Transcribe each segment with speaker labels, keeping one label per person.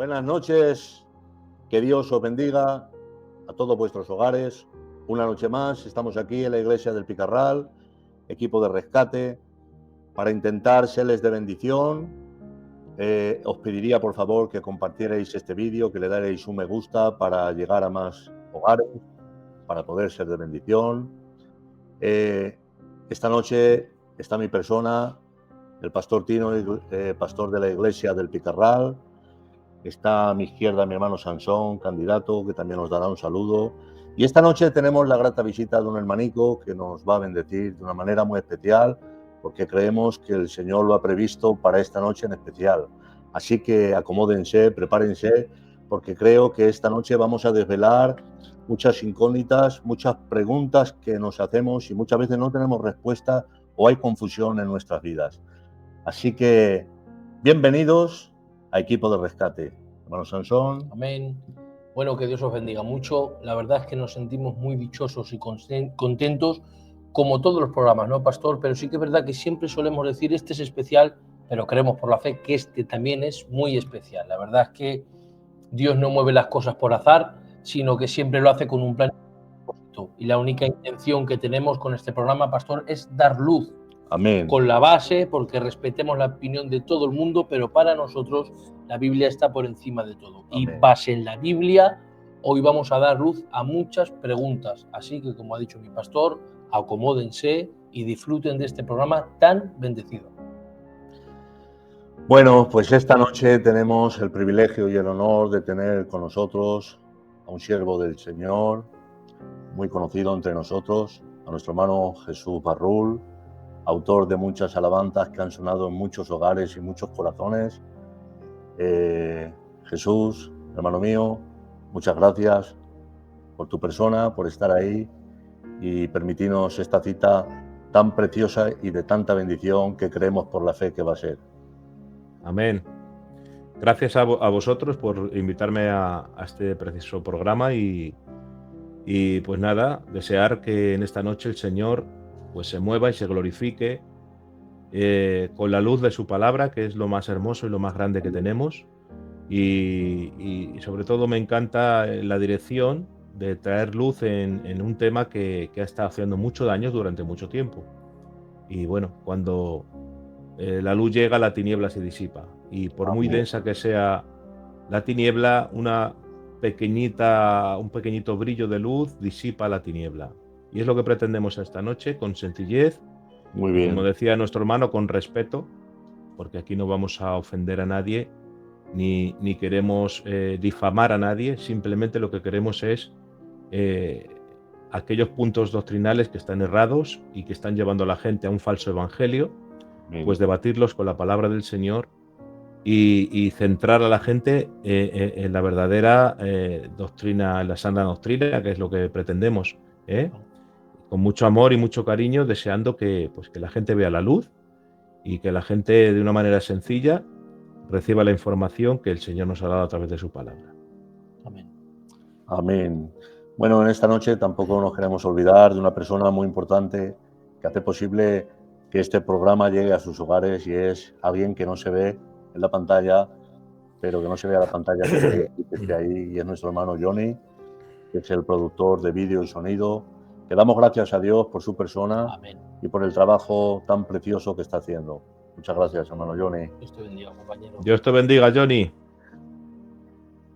Speaker 1: Buenas noches, que Dios os bendiga a todos vuestros hogares. Una noche más, estamos aquí en la iglesia del Picarral, equipo de rescate, para intentar serles de bendición. Os pediría por favor que compartierais este vídeo, que le daréis un me gusta para llegar a más hogares, para poder ser de bendición. Esta noche está mi persona, el pastor Tino, pastor de la iglesia del Picarral. Está a mi izquierda mi hermano Sansón, candidato, que también nos dará un saludo. Y esta noche tenemos la grata visita de un hermanico que nos va a bendecir de una manera muy especial, porque creemos que el Señor lo ha previsto para esta noche en especial. Así que acomódense, prepárense, porque creo que esta noche vamos a desvelar muchas incógnitas, muchas preguntas que nos hacemos y muchas veces no tenemos respuesta o hay confusión en nuestras vidas. Así que bienvenidos a Equipo de Rescate. Hermano Sansón.
Speaker 2: Amén. Bueno, que Dios os bendiga mucho. La verdad es que nos sentimos muy dichosos y contentos, como todos los programas, ¿no, pastor? Pero sí que es verdad que siempre solemos decir, este es especial, pero creemos por la fe que este también es muy especial. La verdad es que Dios no mueve las cosas por azar, sino que siempre lo hace con un plan. Y la única intención que tenemos con este programa, pastor, es dar luz.
Speaker 1: Amén.
Speaker 2: Con la base, porque respetemos la opinión de todo el mundo, pero para nosotros la Biblia está por encima de todo.
Speaker 1: Amén.
Speaker 2: Y base en la Biblia, hoy vamos a dar luz a muchas preguntas. Así que, como ha dicho mi pastor, acomódense y disfruten de este programa tan bendecido.
Speaker 1: Bueno, pues esta noche tenemos el privilegio y el honor de tener con nosotros a un siervo del Señor, muy conocido entre nosotros, a nuestro hermano Jesús Barrul, autor de muchas alabanzas que han sonado en muchos hogares y muchos corazones. Jesús, hermano mío, muchas gracias por tu persona, por estar ahí y permitirnos esta cita tan preciosa y de tanta bendición que creemos por la fe que va a ser.
Speaker 3: Amén. Gracias a vosotros por invitarme a este precioso programa y pues nada, desear que en esta noche el Señor pues se mueva y se glorifique con la luz de su palabra, que es lo más hermoso y lo más grande que tenemos. Y sobre todo me encanta la dirección de traer luz en un tema que ha estado haciendo mucho daño durante mucho tiempo. Y bueno, cuando la luz llega, la tiniebla se disipa. Y por muy densa que sea la tiniebla, un pequeñito brillo de luz disipa la tiniebla. Y es lo que pretendemos esta noche, con sencillez.
Speaker 1: Muy bien.
Speaker 3: Como decía nuestro hermano, con respeto, porque aquí no vamos a ofender a nadie, ni queremos difamar a nadie, simplemente lo que queremos es aquellos puntos doctrinales que están errados y que están llevando a la gente a un falso evangelio, pues debatirlos con la palabra del Señor y centrar a la gente en la verdadera doctrina, en la sana doctrina, que es lo que pretendemos, con mucho amor y mucho cariño, deseando que la gente vea la luz y que la gente de una manera sencilla reciba la información que el Señor nos ha dado a través de su palabra.
Speaker 2: Amén.
Speaker 1: Amén. Bueno, en esta noche tampoco nos queremos olvidar de una persona muy importante que hace posible que este programa llegue a sus hogares y es alguien que no se ve en la pantalla, pero que no se vea la pantalla que esté ahí, y es nuestro hermano Johnny, que es el productor de vídeo y sonido. Que damos gracias a Dios por su persona.
Speaker 2: Amén.
Speaker 1: Y por el trabajo tan precioso que está haciendo. Muchas gracias, hermano Johnny.
Speaker 2: Dios te bendiga, compañero.
Speaker 3: Dios te bendiga, Johnny.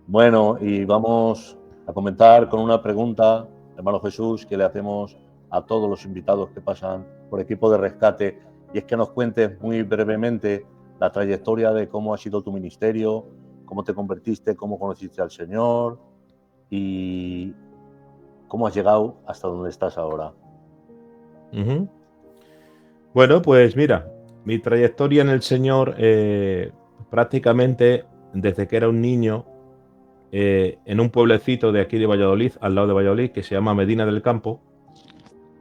Speaker 1: Bueno, y vamos a comentar con una pregunta, hermano Jesús, que le hacemos a todos los invitados que pasan por Equipo de Rescate, y es que nos cuentes muy brevemente la trayectoria de cómo ha sido tu ministerio, cómo te convertiste, cómo conociste al Señor y cómo has llegado hasta donde estás ahora.
Speaker 3: Bueno, pues mira, mi trayectoria en el Señor prácticamente desde que era un niño en un pueblecito de aquí de Valladolid, al lado de Valladolid, que se llama Medina del Campo.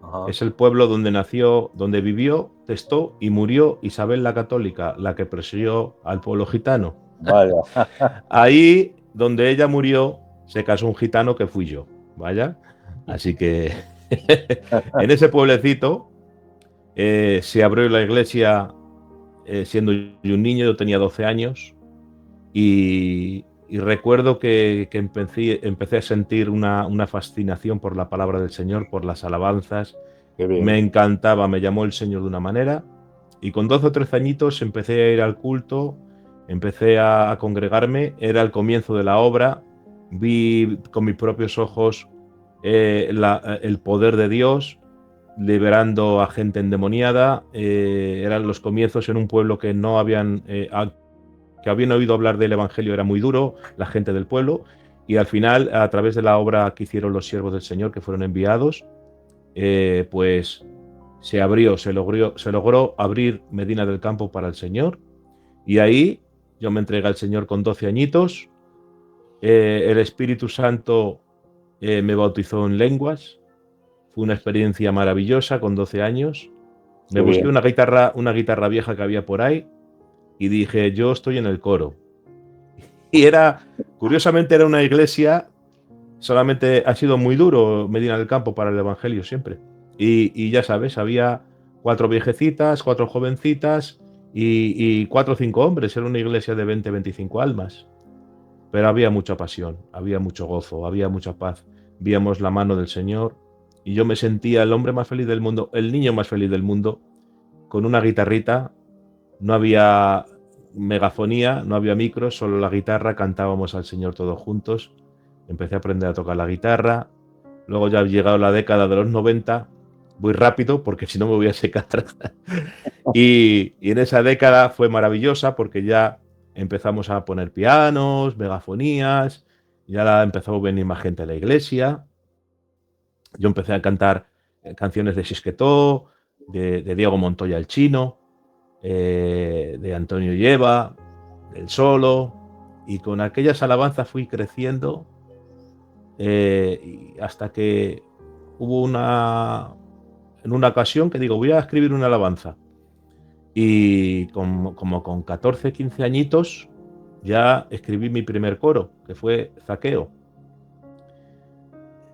Speaker 1: Ajá.
Speaker 3: Es el pueblo donde nació, donde vivió, testó y murió Isabel la Católica, la que persiguió al pueblo gitano.
Speaker 1: Vaya.
Speaker 3: Ahí donde ella murió se casó un gitano que fui yo, vaya. Así que en ese pueblecito se abrió la iglesia siendo yo un niño, yo tenía 12 años y y recuerdo que empecé a sentir una fascinación por la palabra del Señor, por las alabanzas.
Speaker 1: Qué bien.
Speaker 3: Me encantaba, me llamó el Señor de una manera, y con 12 o 13 añitos empecé a ir al culto, empecé a congregarme, era el comienzo de la obra, vi con mis propios ojos el poder de Dios liberando a gente endemoniada. Eran los comienzos en un pueblo que no habían que habían oído hablar del Evangelio, era muy duro, la gente del pueblo, y al final, a través de la obra que hicieron los siervos del Señor, que fueron enviados, pues se logró abrir Medina del Campo para el Señor, y ahí yo me entregué al Señor con 12 añitos. El Espíritu Santo me bautizó en lenguas. Fue una experiencia maravillosa con 12 años. Me busqué una guitarra vieja que había por ahí y dije, yo estoy en el coro. Y curiosamente era una iglesia, solamente ha sido muy duro Medina del Campo para el Evangelio siempre. Y ya sabes, había 4 viejecitas, 4 jovencitas y 4 o 5 hombres. Era una iglesia de 20, 25 almas. Pero había mucha pasión, había mucho gozo, había mucha paz. Víamos la mano del Señor y yo me sentía el hombre más feliz del mundo, el niño más feliz del mundo, con una guitarrita. No había megafonía, no había micros, solo la guitarra, cantábamos al Señor todos juntos. Empecé a aprender a tocar la guitarra. Luego ya ha llegado la década de los 90, voy rápido porque si no me voy a secar. y en esa década fue maravillosa porque ya empezamos a poner pianos, megafonías, ya empezó a venir más gente a la iglesia. Yo empecé a cantar canciones de Xisquetó, de Diego Montoya el Chino, de Antonio Lleva, del Solo, y con aquellas alabanzas fui creciendo y hasta que hubo en una ocasión que digo, voy a escribir una alabanza. Y como con 14, 15 añitos ya escribí mi primer coro, que fue Zaqueo.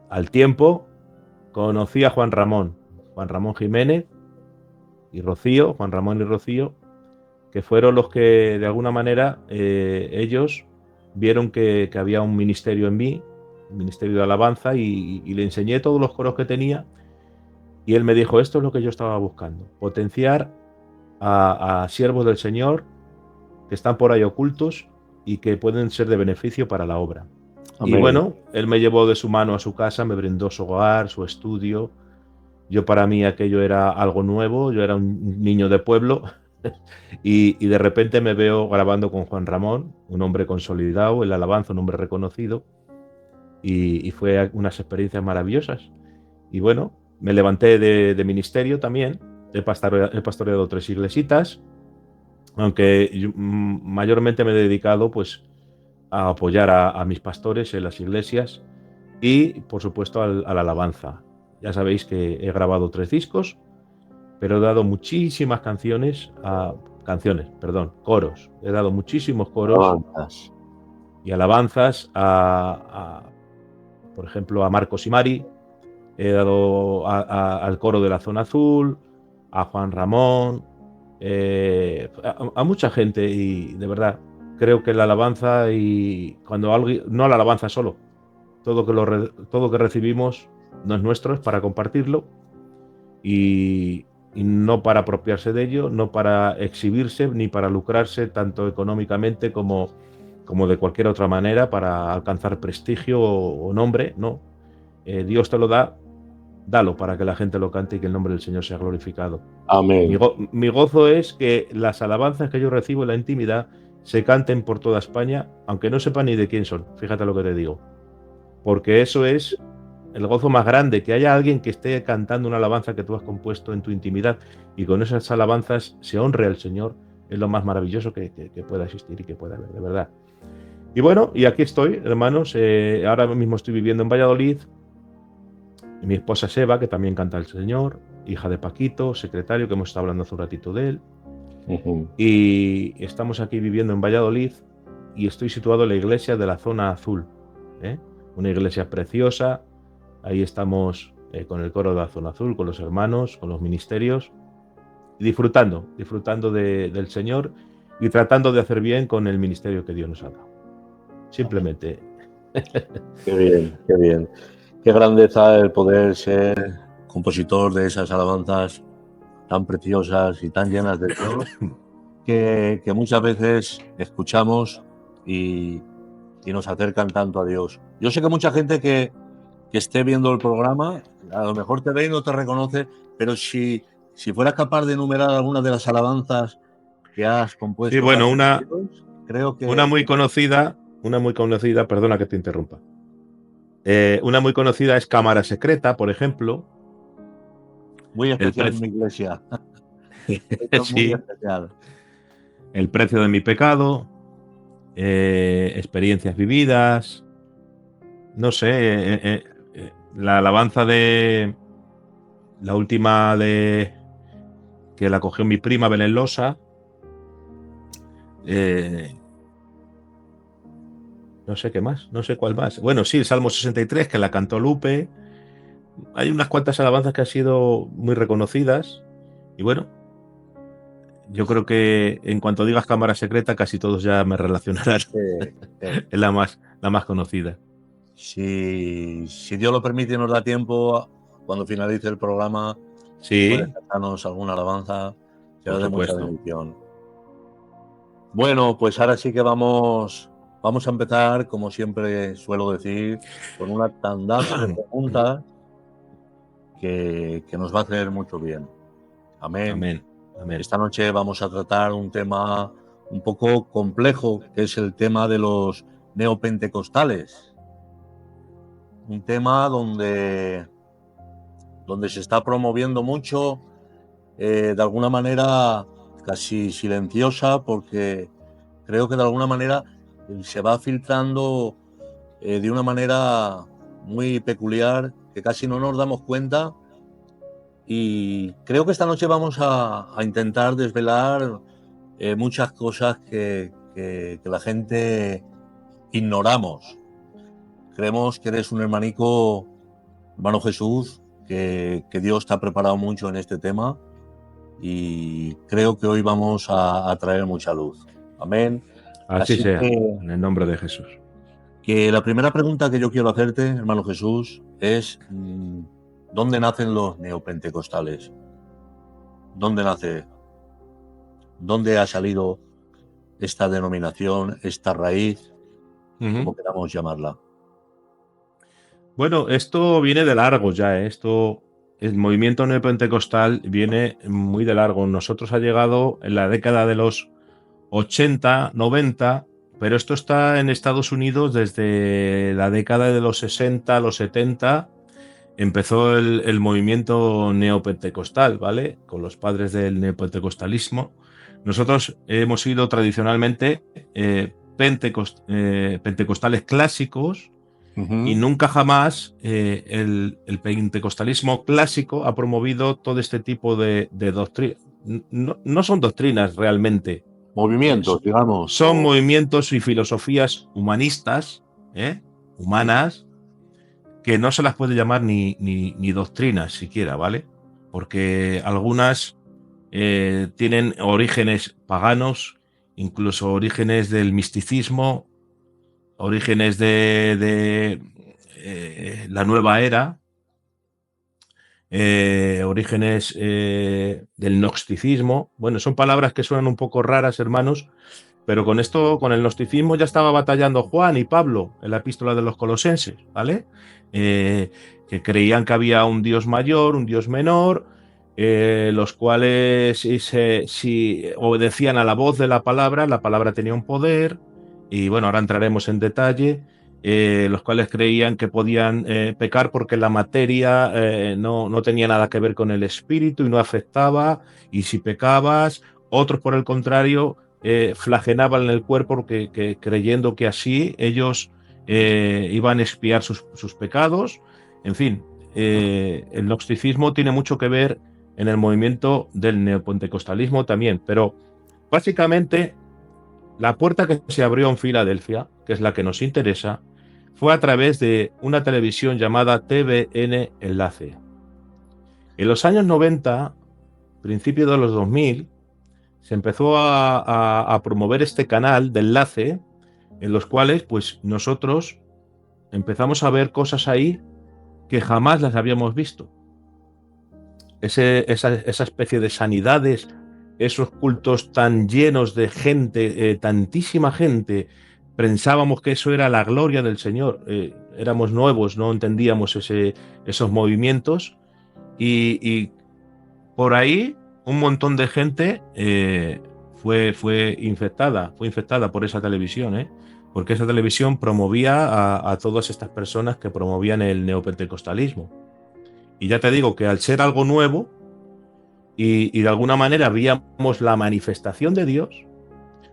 Speaker 3: Al tiempo conocí a Juan Ramón Jiménez y Rocío, Juan Ramón y Rocío, que fueron los que de alguna manera ellos vieron que había un ministerio en mí, un ministerio de alabanza, y le enseñé todos los coros que tenía, y él me dijo, esto es lo que yo estaba buscando, potenciar a siervos del Señor que están por ahí ocultos y que pueden ser de beneficio para la obra. Amén. Y bueno, él me llevó de su mano a su casa, me brindó su hogar, su estudio. Yo, para mí, aquello era algo nuevo, yo era un niño de pueblo y de repente me veo grabando con Juan Ramón, un hombre consolidado en la alabanza, un hombre reconocido, y fue unas experiencias maravillosas. Y bueno, me levanté de ministerio también, he pastoreado 3 iglesitas, aunque yo, mayormente me he dedicado pues a apoyar a mis pastores en las iglesias y por supuesto a la alabanza. Ya sabéis que he grabado 3 discos, pero he dado muchísimas coros. He dado muchísimos coros y alabanzas por ejemplo, a Marcos y Mari. He dado al coro de la Zona Azul, a Juan Ramón, a mucha gente, y de verdad creo que la alabanza, y cuando alguien, no la alabanza solo, todo que recibimos no es nuestro, es para compartirlo y no para apropiarse de ello, no para exhibirse ni para lucrarse tanto económicamente como de cualquier otra manera para alcanzar prestigio o nombre. No, Dios te lo da, dalo para que la gente lo cante y que el nombre del Señor sea glorificado.
Speaker 1: Amén.
Speaker 3: Mi gozo es que las alabanzas que yo recibo en la intimidad se canten por toda España, aunque no sepa ni de quién son. Fíjate lo que te digo. Porque eso es el gozo más grande, que haya alguien que esté cantando una alabanza que tú has compuesto en tu intimidad y con esas alabanzas se honre al Señor. Es lo más maravilloso que pueda existir y que pueda haber, de verdad. Y bueno, y aquí estoy, hermanos. Ahora mismo estoy viviendo en Valladolid. Y mi esposa es Eva, que también canta al Señor, hija de Paquito, secretario, que hemos estado hablando hace un ratito de él. Y estamos aquí viviendo en Valladolid y estoy situado en la iglesia de la Zona Azul, una iglesia preciosa. Ahí estamos con el coro de la Zona Azul, con los hermanos, con los ministerios, disfrutando del Señor y tratando de hacer bien con el ministerio que Dios nos ha dado. simplemente.
Speaker 1: Qué bien, qué bien. Qué grandeza el poder ser compositor de esas alabanzas tan preciosas y tan llenas de Dios que muchas veces escuchamos y nos acercan tanto a Dios. Yo sé que mucha gente que esté viendo el programa, a lo mejor te ve y no te reconoce, pero si fueras capaz de enumerar algunas de las alabanzas que has compuesto,
Speaker 3: Sí, bueno,
Speaker 1: para Dios, creo que
Speaker 3: una muy conocida, perdona que te interrumpa. Una muy conocida es Cámara Secreta, por ejemplo.
Speaker 1: muy
Speaker 3: El
Speaker 1: especial en
Speaker 3: precio,
Speaker 1: mi iglesia. Esto es muy
Speaker 3: sí,
Speaker 1: especial.
Speaker 3: El precio de mi pecado, experiencias vividas, no sé, la alabanza de la última de que la cogió mi prima Belén Losa, no sé qué más, no sé cuál más. Bueno, sí, el Salmo 63, que la cantó Lupe. Hay unas cuantas alabanzas que han sido muy reconocidas. Y bueno, yo creo que en cuanto digas Cámara Secreta, casi todos ya me relacionarán. Es la más conocida.
Speaker 1: Si Dios lo permite y nos da tiempo, cuando finalice el programa,
Speaker 3: Sí,
Speaker 1: puedes cantarnos alguna alabanza, será
Speaker 3: por
Speaker 1: de mucha
Speaker 3: supuesto.
Speaker 1: bendición. Bueno, pues ahora sí que vamos a empezar, como siempre suelo decir, con una tandaza de preguntas que nos va a hacer mucho bien. Amén.
Speaker 3: Amén. Amén.
Speaker 1: Esta noche vamos a tratar un tema un poco complejo, que es el tema de los neopentecostales. Un tema donde se está promoviendo mucho, de alguna manera casi silenciosa, porque creo que de alguna manera se va filtrando de una manera muy peculiar, que casi no nos damos cuenta. Y creo que esta noche vamos a intentar desvelar muchas cosas que la gente ignoramos. Creemos que eres un hermanico, hermano Jesús, que Dios te ha preparado mucho en este tema, y creo que hoy vamos a traer mucha luz. Amén.
Speaker 3: Así sea,
Speaker 1: que,
Speaker 3: en el nombre de Jesús.
Speaker 1: que la primera pregunta que yo quiero hacerte, hermano Jesús, es ¿dónde nacen los neopentecostales? ¿Dónde nace? ¿Dónde ha salido esta denominación, esta raíz, como queramos llamarla?
Speaker 3: Bueno, esto viene de largo ya, ¿eh? El movimiento neopentecostal viene muy de largo. Nosotros ha llegado en la década de los 80, 90, pero esto está en Estados Unidos desde la década de los 60, los 70. Empezó el movimiento neopentecostal, ¿vale? Con los padres del neopentecostalismo. Nosotros hemos sido tradicionalmente pentecostales clásicos. Y nunca jamás el pentecostalismo clásico ha promovido todo este tipo de doctrinas. No son doctrinas realmente.
Speaker 1: Movimientos, digamos.
Speaker 3: Son movimientos y filosofías humanistas, humanas, que no se las puede llamar ni doctrinas siquiera, ¿vale? Porque algunas tienen orígenes paganos, incluso orígenes del misticismo, orígenes de la nueva era, orígenes del gnosticismo. Bueno, son palabras que suenan un poco raras, hermanos, pero con esto, con el gnosticismo ya estaba batallando Juan y Pablo en la epístola de los Colosenses, ¿vale? Que creían que había un Dios mayor, un Dios menor, los cuales si obedecían a la voz de la palabra tenía un poder. Y bueno, ahora entraremos en detalle. Los cuales creían que podían pecar porque la materia no tenía nada que ver con el espíritu y no afectaba, y si pecabas, otros por el contrario flagenaban el cuerpo porque creyendo que así ellos iban a expiar sus pecados. En fin, el gnosticismo tiene mucho que ver en el movimiento del neopentecostalismo también, pero básicamente la puerta que se abrió en Filadelfia, que es la que nos interesa, fue a través de una televisión llamada TVN Enlace. En los años 90, principios de los 2000, se empezó a promover este canal de Enlace, en los cuales pues nosotros empezamos a ver cosas ahí que jamás las habíamos visto. Esa especie de sanidades, esos cultos tan llenos de gente, tantísima gente, pensábamos que eso era la gloria del Señor. Éramos nuevos, no entendíamos esos movimientos y por ahí un montón de gente fue infectada por esa televisión, porque esa televisión promovía a todas estas personas que promovían el neopentecostalismo. Y ya te digo que al ser algo nuevo y de alguna manera veíamos la manifestación de Dios,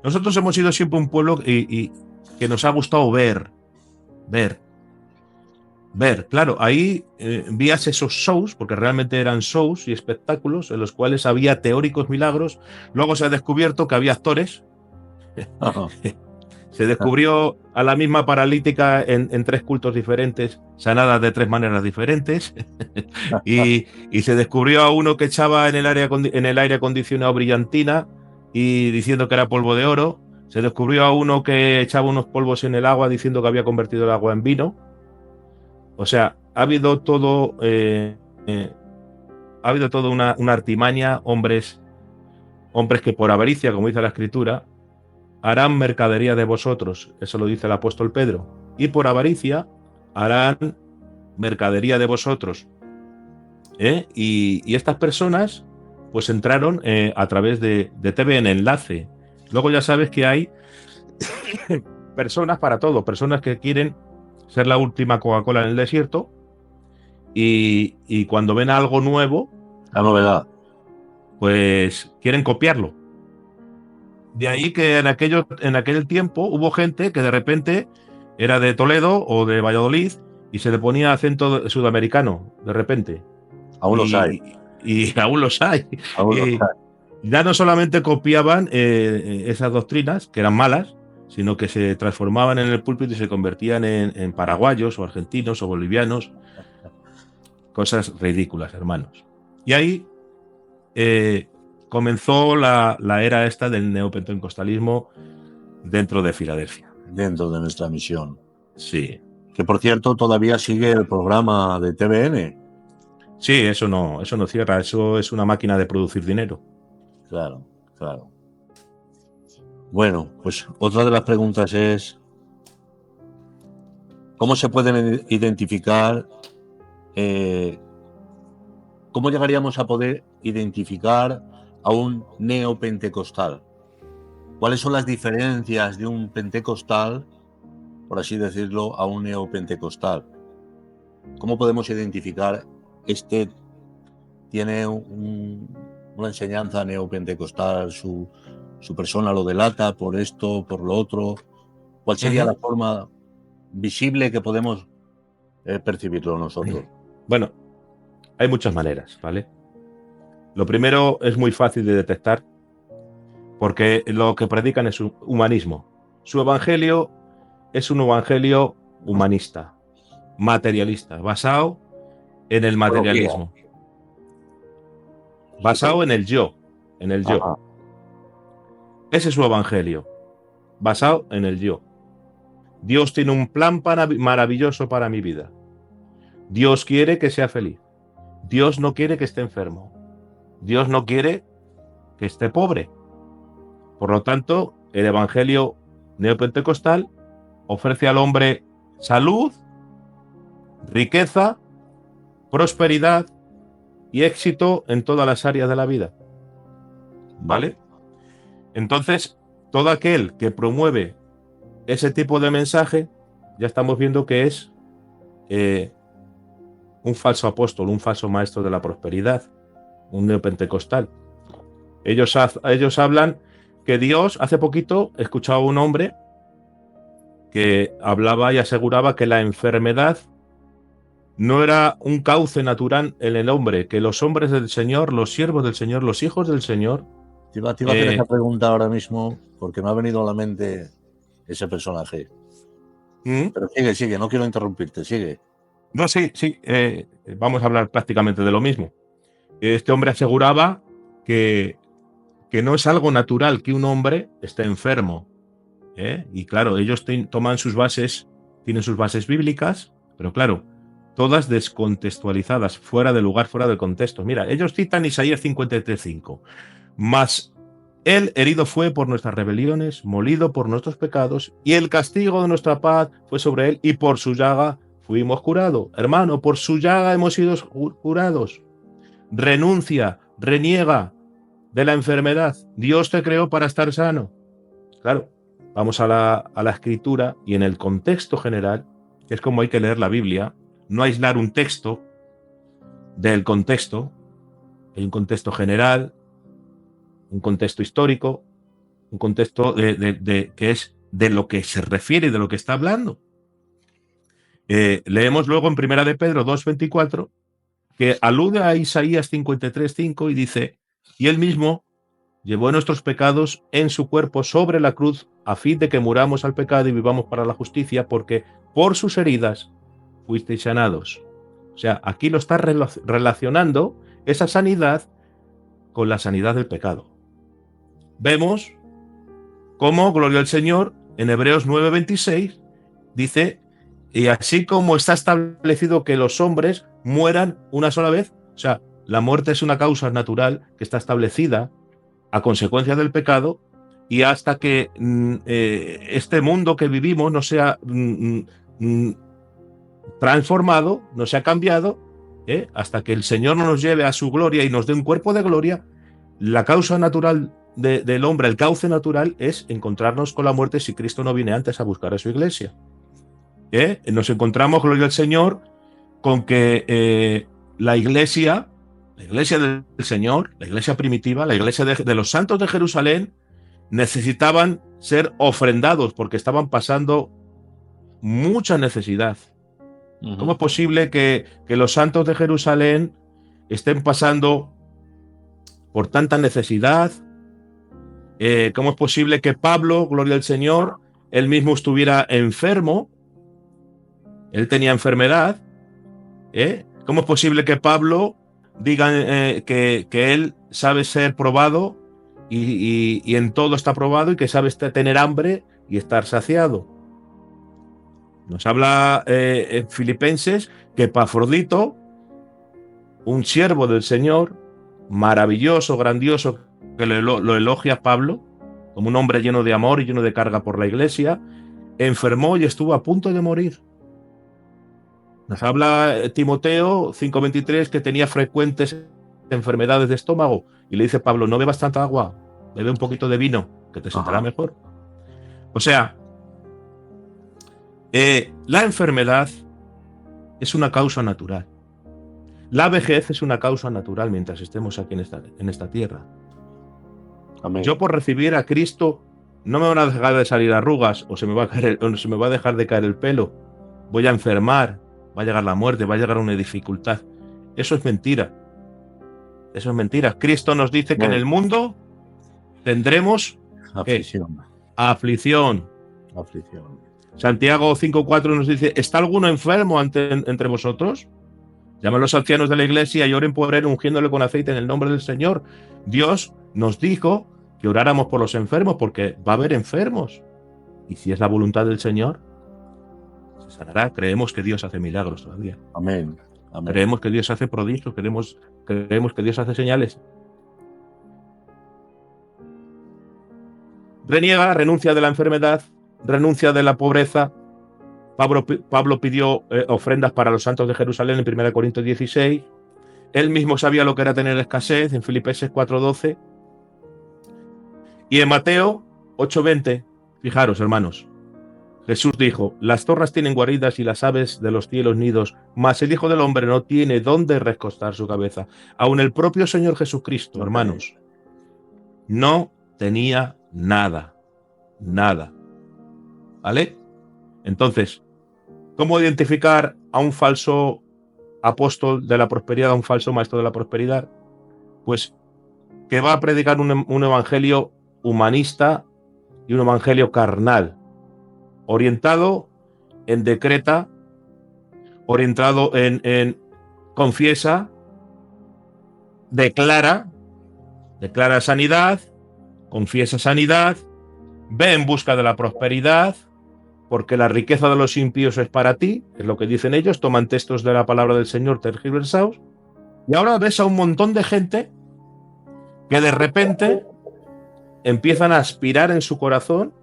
Speaker 3: nosotros hemos sido siempre un pueblo y que nos ha gustado ver. Claro, ahí vías esos shows, porque realmente eran shows y espectáculos en los cuales había teóricos milagros. Luego se ha descubierto que había actores. Se descubrió a la misma paralítica en 3 cultos diferentes, sanadas de 3 maneras diferentes. y se descubrió a uno que echaba en el aire acondicionado brillantina y diciendo que era polvo de oro. Se descubrió a uno que echaba unos polvos en el agua diciendo que había convertido el agua en vino. O sea, ha habido todo una artimaña, hombres que por avaricia, como dice la Escritura, harán mercadería de vosotros, eso lo dice el apóstol Pedro, y por avaricia harán mercadería de vosotros. Y estas personas pues entraron a través de TVN Enlace. Luego ya sabes que hay personas para todo, personas que quieren ser la última Coca-Cola en el desierto y cuando ven algo nuevo,
Speaker 1: la novedad,
Speaker 3: pues quieren copiarlo. De ahí que en aquel tiempo hubo gente que de repente era de Toledo o de Valladolid y se le ponía acento sudamericano de repente.
Speaker 1: Aún los hay.
Speaker 3: Y aún los hay. Ya no solamente copiaban esas doctrinas, que eran malas, sino que se transformaban en el púlpito y se convertían en paraguayos o argentinos o bolivianos. Cosas ridículas, hermanos. Y ahí comenzó la era esta del neopentecostalismo dentro de Filadelfia.
Speaker 1: Dentro de nuestra misión.
Speaker 3: Sí.
Speaker 1: Que por cierto todavía sigue el programa de TVN.
Speaker 3: Sí, eso no cierra, eso es una máquina de producir dinero.
Speaker 1: Claro. Bueno, pues otra de las preguntas es ¿cómo se pueden identificar, cómo llegaríamos a poder identificar a un neopentecostal? ¿Cuáles son las diferencias de un pentecostal, por así decirlo, a un neopentecostal? ¿Cómo podemos identificar tiene una enseñanza neopentecostal, su persona lo delata por esto, por lo otro? ¿Cuál sería la forma visible que podemos percibirlo nosotros?
Speaker 3: Bueno, hay muchas maneras, ¿vale? Lo primero es muy fácil de detectar porque lo que predican es un humanismo. Su evangelio es un evangelio humanista, materialista, basado en el materialismo. Basado en el yo. Ajá. Ese es su evangelio, basado en el yo. Dios tiene un plan maravilloso para mi vida. Dios quiere que sea feliz. Dios no quiere que esté enfermo. Dios no quiere que esté pobre. Por lo tanto, el evangelio neopentecostal ofrece al hombre salud, riqueza, prosperidad y éxito en todas las áreas de la vida. ¿Vale? Entonces, todo aquel que promueve ese tipo de mensaje, ya estamos viendo que es un falso apóstol, un falso maestro de la prosperidad, un neopentecostal. Ellos hablan que Dios, hace poquito he escuchado a un hombre que hablaba y aseguraba que la enfermedad no era un cauce natural en el hombre, que los hombres del Señor, los siervos del Señor, los hijos del Señor...
Speaker 1: Te iba a hacer esa pregunta ahora mismo porque me ha venido a la mente ese personaje. Pero sigue, no quiero interrumpirte, sigue.
Speaker 3: No, sí, vamos a hablar prácticamente de lo mismo. Este hombre aseguraba que no es algo natural que un hombre esté enfermo. Y claro, ellos toman sus bases, tienen sus bases bíblicas, pero claro, todas descontextualizadas, fuera de lugar, fuera del contexto. Mira, ellos citan Isaías 53:5. Mas él herido fue por nuestras rebeliones, molido por nuestros pecados, y el castigo de nuestra paz fue sobre él, y por su llaga fuimos curados. Hermano, por su llaga hemos sido curados. Renuncia, reniega de la enfermedad. Dios te creó para estar sano. Claro, vamos a la escritura y en el contexto general, que es como hay que leer la Biblia, no aislar un texto del contexto. Hay un contexto general, un contexto histórico, un contexto que es de lo que se refiere y de lo que está hablando. Leemos luego en 1 de Pedro 2:24 que alude a Isaías 53:5 y dice: y él mismo llevó nuestros pecados en su cuerpo sobre la cruz, a fin de que muramos al pecado y vivamos para la justicia, porque por sus heridas fuisteis sanados. O sea, aquí lo está relacionando esa sanidad con la sanidad del pecado. Vemos cómo, gloria al Señor, en Hebreos 9:26 dice: y así como está establecido que los hombres mueran una sola vez, o sea, la muerte es una causa natural que está establecida a consecuencia del pecado, y hasta que este mundo que vivimos no sea transformado, no sea cambiado, hasta que el Señor no nos lleve a su gloria y nos dé un cuerpo de gloria, la causa natural del hombre, el cauce natural, es encontrarnos con la muerte si Cristo no viene antes a buscar a su iglesia. Nos encontramos, gloria al Señor, con que la iglesia del Señor, la iglesia primitiva, la iglesia de los santos de Jerusalén, necesitaban ser ofrendados porque estaban pasando mucha necesidad. ¿Cómo es posible que los santos de Jerusalén estén pasando por tanta necesidad? ¿Cómo es posible que Pablo, gloria al Señor, él mismo estuviera enfermo? Él tenía enfermedad. ¿Cómo es posible que Pablo diga que él sabe ser probado y en todo está probado y que sabe tener hambre y estar saciado? Nos habla en Filipenses que Epafrodito, un siervo del Señor, maravilloso, grandioso, que lo elogia Pablo como un hombre lleno de amor y lleno de carga por la iglesia, enfermó y estuvo a punto de morir. Nos habla Timoteo 5:23 que tenía frecuentes enfermedades de estómago y le dice Pablo: no bebas tanta agua, bebe un poquito de vino, que te sentará mejor. O sea, la enfermedad es una causa natural. La vejez es una causa natural mientras estemos aquí en esta tierra. Amén. Yo, por recibir a Cristo, no me van a dejar de salir arrugas o se me va a dejar de caer el pelo. Voy a enfermar, va a llegar la muerte, va a llegar una dificultad. Eso es mentira. Eso es mentira. Cristo nos dice que en el mundo tendremos aflicción. Santiago 5:4 nos dice: ¿está alguno enfermo entre vosotros? Llamen a los ancianos de la iglesia y oren por él, ungiéndole con aceite en el nombre del Señor. Dios nos dijo que oráramos por los enfermos porque va a haber enfermos. Y si es la voluntad del Señor, se sanará. Creemos que Dios hace milagros todavía.
Speaker 1: Amén. Amén.
Speaker 3: Creemos que Dios hace prodigios, creemos que Dios hace señales. Reniega, renuncia de la enfermedad, renuncia de la pobreza. Pablo pidió ofrendas para los santos de Jerusalén en 1 Corintios 16. Él mismo sabía lo que era tener escasez en Filipenses 4:12. Y en Mateo 8:20, fijaros, hermanos, Jesús dijo: las zorras tienen guaridas y las aves de los cielos nidos, mas el Hijo del Hombre no tiene dónde recostar su cabeza. Aun el propio Señor Jesucristo, hermanos, no tenía nada. ¿Vale? Entonces, ¿cómo identificar a un falso apóstol de la prosperidad, a un falso maestro de la prosperidad? Pues que va a predicar un evangelio humanista y un evangelio carnal, orientado en decreta, orientado en confiesa, declara sanidad, confiesa sanidad, ve en busca de la prosperidad, porque la riqueza de los impíos es para ti, es lo que dicen ellos, toman textos de la palabra del Señor tergiversados, y ahora ves a un montón de gente que de repente empiezan a aspirar en su corazón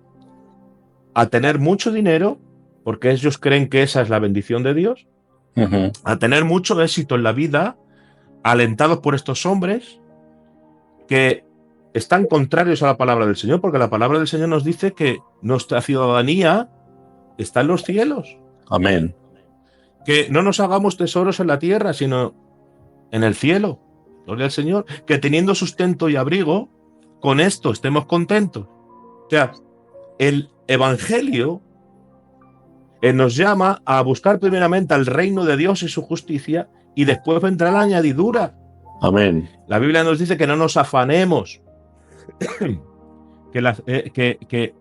Speaker 3: a tener mucho dinero, porque ellos creen que esa es la bendición de Dios, a tener mucho éxito en la vida, alentados por estos hombres que están contrarios a la palabra del Señor, porque la palabra del Señor nos dice que nuestra ciudadanía está en los cielos.
Speaker 1: Amén.
Speaker 3: Que no nos hagamos tesoros en la tierra, sino en el cielo. Gloria al Señor. Que teniendo sustento y abrigo, con esto estemos contentos. O sea, el Evangelio nos llama a buscar primeramente al reino de Dios y su justicia, y después vendrá la añadidura.
Speaker 1: Amén.
Speaker 3: La Biblia nos dice que no nos afanemos, que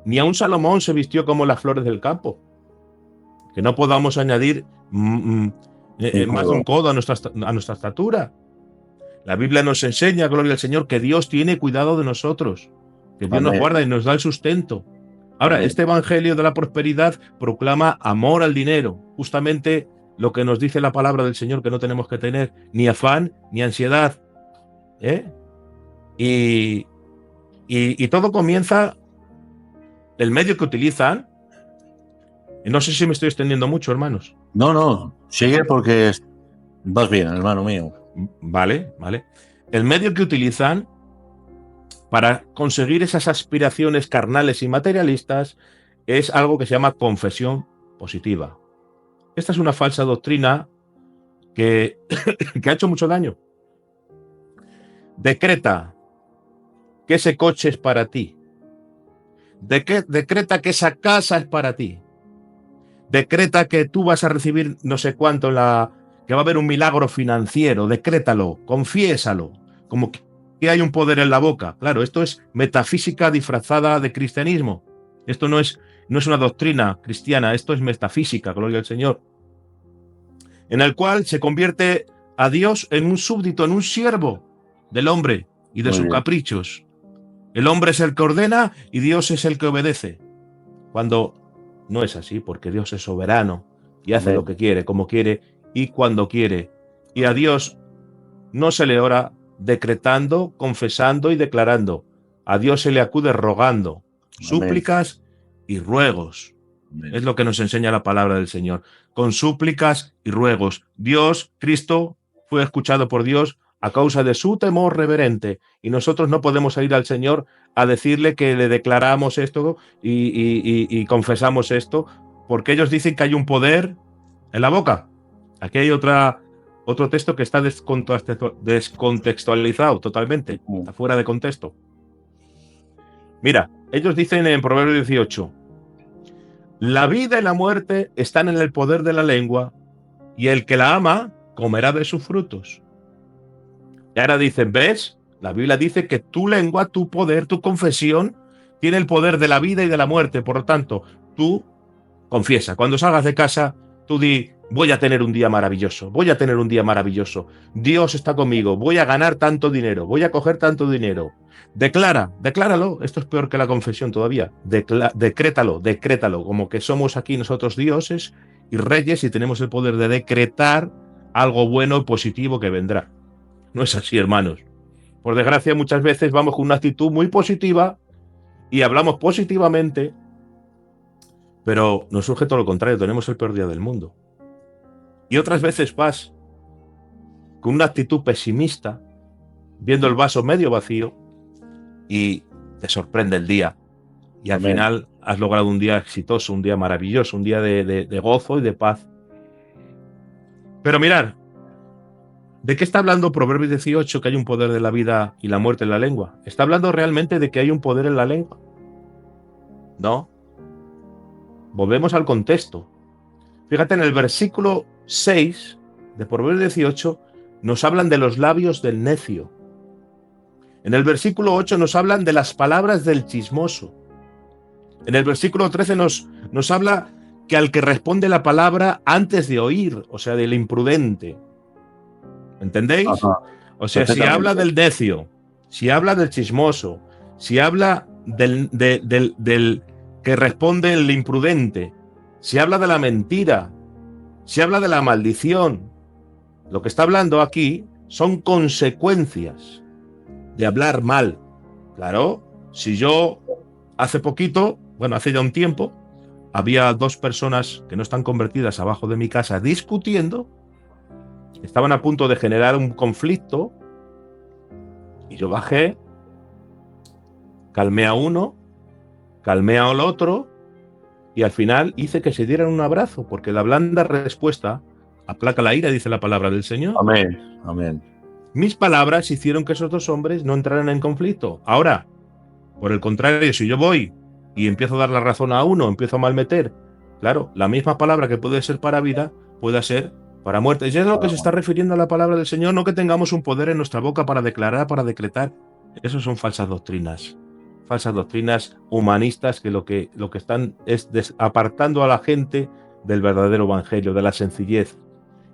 Speaker 3: ni aun Salomón se vistió como las flores del campo, que no podamos añadir más de un codo a nuestra estatura. La Biblia nos enseña, gloria al Señor, que Dios tiene cuidado de nosotros, que Dios nos guarda y nos da el sustento. Ahora, este evangelio de la prosperidad proclama amor al dinero, justamente lo que nos dice la palabra del Señor, que no tenemos que tener ni afán ni ansiedad. Y todo comienza, el medio que utilizan, y no sé si me estoy extendiendo mucho, hermanos.
Speaker 1: No, sigue porque vas bien, hermano mío.
Speaker 3: Vale. El medio que utilizan para conseguir esas aspiraciones carnales y materialistas es algo que se llama confesión positiva. Esta es una falsa doctrina que ha hecho mucho daño. Decreta que ese coche es para ti. Decreta que esa casa es para ti. Decreta que tú vas a recibir no sé cuánto, que va a haber un milagro financiero. Decrétalo, confiésalo, como que hay un poder en la boca. Claro, esto es metafísica disfrazada de cristianismo. Esto no es una doctrina cristiana, esto es metafísica, gloria al Señor. En el cual se convierte a Dios en un súbdito, en un siervo del hombre y de sus caprichos. El hombre es el que ordena y Dios es el que obedece. Cuando no es así, porque Dios es soberano y hace lo que quiere, como quiere y cuando quiere. Y a Dios no se le ora decretando, confesando y declarando. A Dios se le acude rogando, súplicas y ruegos. Es lo que nos enseña la palabra del Señor. Con súplicas y ruegos. Dios, Cristo, fue escuchado por Dios a causa de su temor reverente. Y nosotros no podemos ir al Señor a decirle que le declaramos esto y confesamos esto, porque ellos dicen que hay un poder en la boca. Aquí hay otro texto que está descontextualizado totalmente, está fuera de contexto. Mira, ellos dicen en Proverbios 18, la vida y la muerte están en el poder de la lengua, y el que la ama comerá de sus frutos. Y ahora dicen, ¿ves? La Biblia dice que tu lengua, tu poder, tu confesión, tiene el poder de la vida y de la muerte. Por lo tanto, tú confiesa. Cuando salgas de casa, tú di, voy a tener un día maravilloso, voy a tener un día maravilloso. Dios está conmigo, voy a ganar tanto dinero, voy a coger tanto dinero. Decláralo. Esto es peor que la confesión todavía. Decrétalo, como que somos aquí nosotros dioses y reyes y tenemos el poder de decretar algo bueno y positivo que vendrá. No es así, hermanos. Por desgracia, muchas veces vamos con una actitud muy positiva y hablamos positivamente, pero nos surge todo lo contrario, tenemos el peor día del mundo. Y otras veces vas con una actitud pesimista, viendo el vaso medio vacío, y te sorprende el día. Y al final has logrado un día exitoso, un día maravilloso, un día de gozo y de paz. Pero mirad, ¿de qué está hablando Proverbios 18? Que hay un poder de la vida y la muerte en la lengua. ¿Está hablando realmente de que hay un poder en la lengua? No. Volvemos al contexto. Fíjate, en el versículo 6 de Proverbios 18 nos hablan de los labios del necio. En el versículo 8 nos hablan de las palabras del chismoso. En el versículo 13 nos habla que al que responde la palabra antes de oír, o sea, del imprudente. ¿Entendéis? Ajá. O sea, si habla del necio, si habla del chismoso, si habla del que responde el imprudente, se habla de la mentira, se habla de la maldición. Lo que está hablando aquí son consecuencias de hablar mal. Claro, si yo hace poquito, bueno, hace ya un tiempo, había dos personas que no están convertidas abajo de mi casa discutiendo, estaban a punto de generar un conflicto, y yo bajé, calmé a uno, calmé al otro, y al final hice que se dieran un abrazo, porque la blanda respuesta aplaca la ira, dice la palabra del Señor.
Speaker 1: Amén, amén.
Speaker 3: Mis palabras hicieron que esos dos hombres no entraran en conflicto. Ahora, por el contrario, si yo voy y empiezo a dar la razón a uno, empiezo a malmeter, claro, la misma palabra que puede ser para vida, puede ser para muerte. Y es lo que se está refiriendo a la palabra del Señor, no que tengamos un poder en nuestra boca para declarar, para decretar. Eso son falsas doctrinas humanistas que lo que están es apartando a la gente del verdadero evangelio, de la sencillez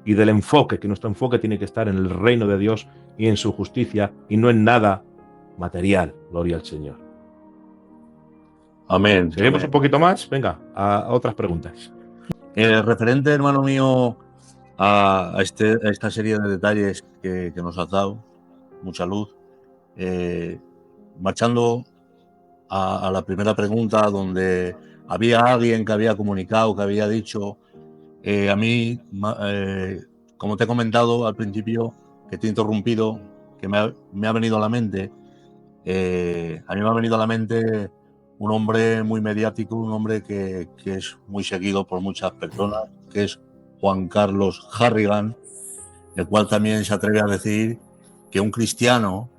Speaker 3: y del enfoque, que nuestro enfoque tiene que estar en el reino de Dios y en su justicia y no en nada material. Gloria al Señor.
Speaker 1: Amén.
Speaker 3: ¿Seguimos
Speaker 1: amén.
Speaker 3: un poquito más? Venga, a otras preguntas.
Speaker 1: Referente, hermano mío, a esta serie de detalles que nos has dado, mucha luz, marchando a la primera pregunta, donde había alguien que había comunicado, que había dicho, a mí, como te he comentado al principio, que te he interrumpido, que me ha venido a la mente, a mí me ha venido a la mente un hombre muy mediático, un hombre que es muy seguido por muchas personas, que es Juan Carlos Harrigan, el cual también se atreve a decir que un cristiano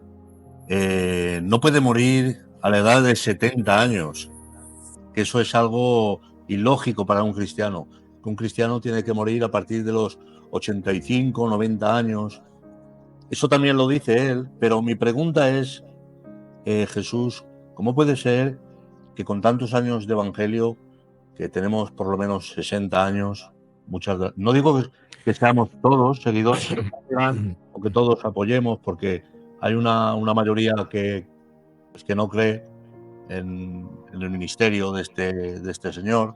Speaker 1: no puede morir a la edad de 70 años, que eso es algo ilógico para un cristiano, que un cristiano tiene que morir a partir de los 85, 90 años. Eso también lo dice él, pero mi pregunta es, Jesús, ¿cómo puede ser que con tantos años de evangelio, que tenemos por lo menos 60 años, no digo que seamos todos seguidores o que todos apoyemos, porque hay una mayoría que no cree en el ministerio de este señor,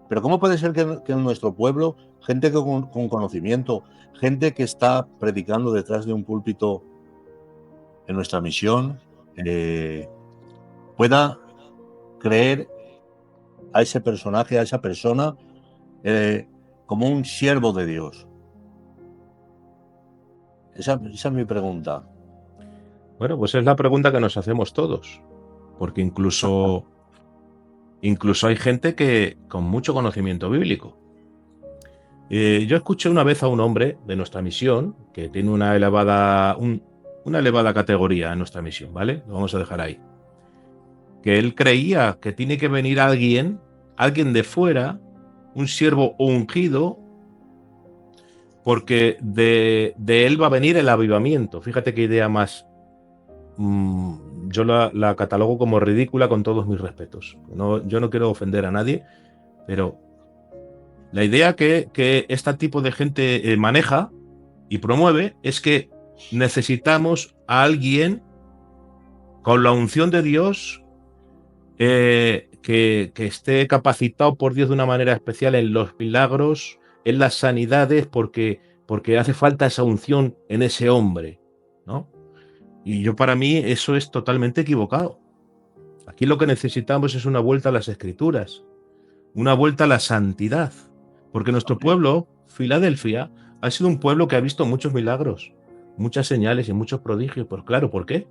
Speaker 1: pero ¿cómo puede ser que en nuestro pueblo, gente con conocimiento, gente que está predicando detrás de un púlpito en nuestra misión, pueda creer a ese personaje, a esa persona, como un siervo de Dios? Esa es mi pregunta.
Speaker 3: Bueno, pues es la pregunta que nos hacemos todos, porque incluso hay gente que con mucho conocimiento bíblico. Yo escuché una vez a un hombre de nuestra misión que tiene una elevada categoría en nuestra misión, ¿vale? Lo vamos a dejar ahí. Que él creía que tiene que venir alguien de fuera, un siervo ungido, porque de él va a venir el avivamiento. Fíjate qué idea más. Yo la catalogo como ridícula, con todos mis respetos. Yo no quiero ofender a nadie, pero la idea que este tipo de gente maneja y promueve es que necesitamos a alguien con la unción de Dios, que esté capacitado por Dios de una manera especial en los milagros, en las sanidades, porque hace falta esa unción en ese hombre, ¿no? Y para mí eso es totalmente equivocado. Aquí lo que necesitamos es una vuelta a las Escrituras, una vuelta a la santidad, porque nuestro pueblo, Filadelfia, ha sido un pueblo que ha visto muchos milagros, muchas señales y muchos prodigios. Pues claro, ¿por qué?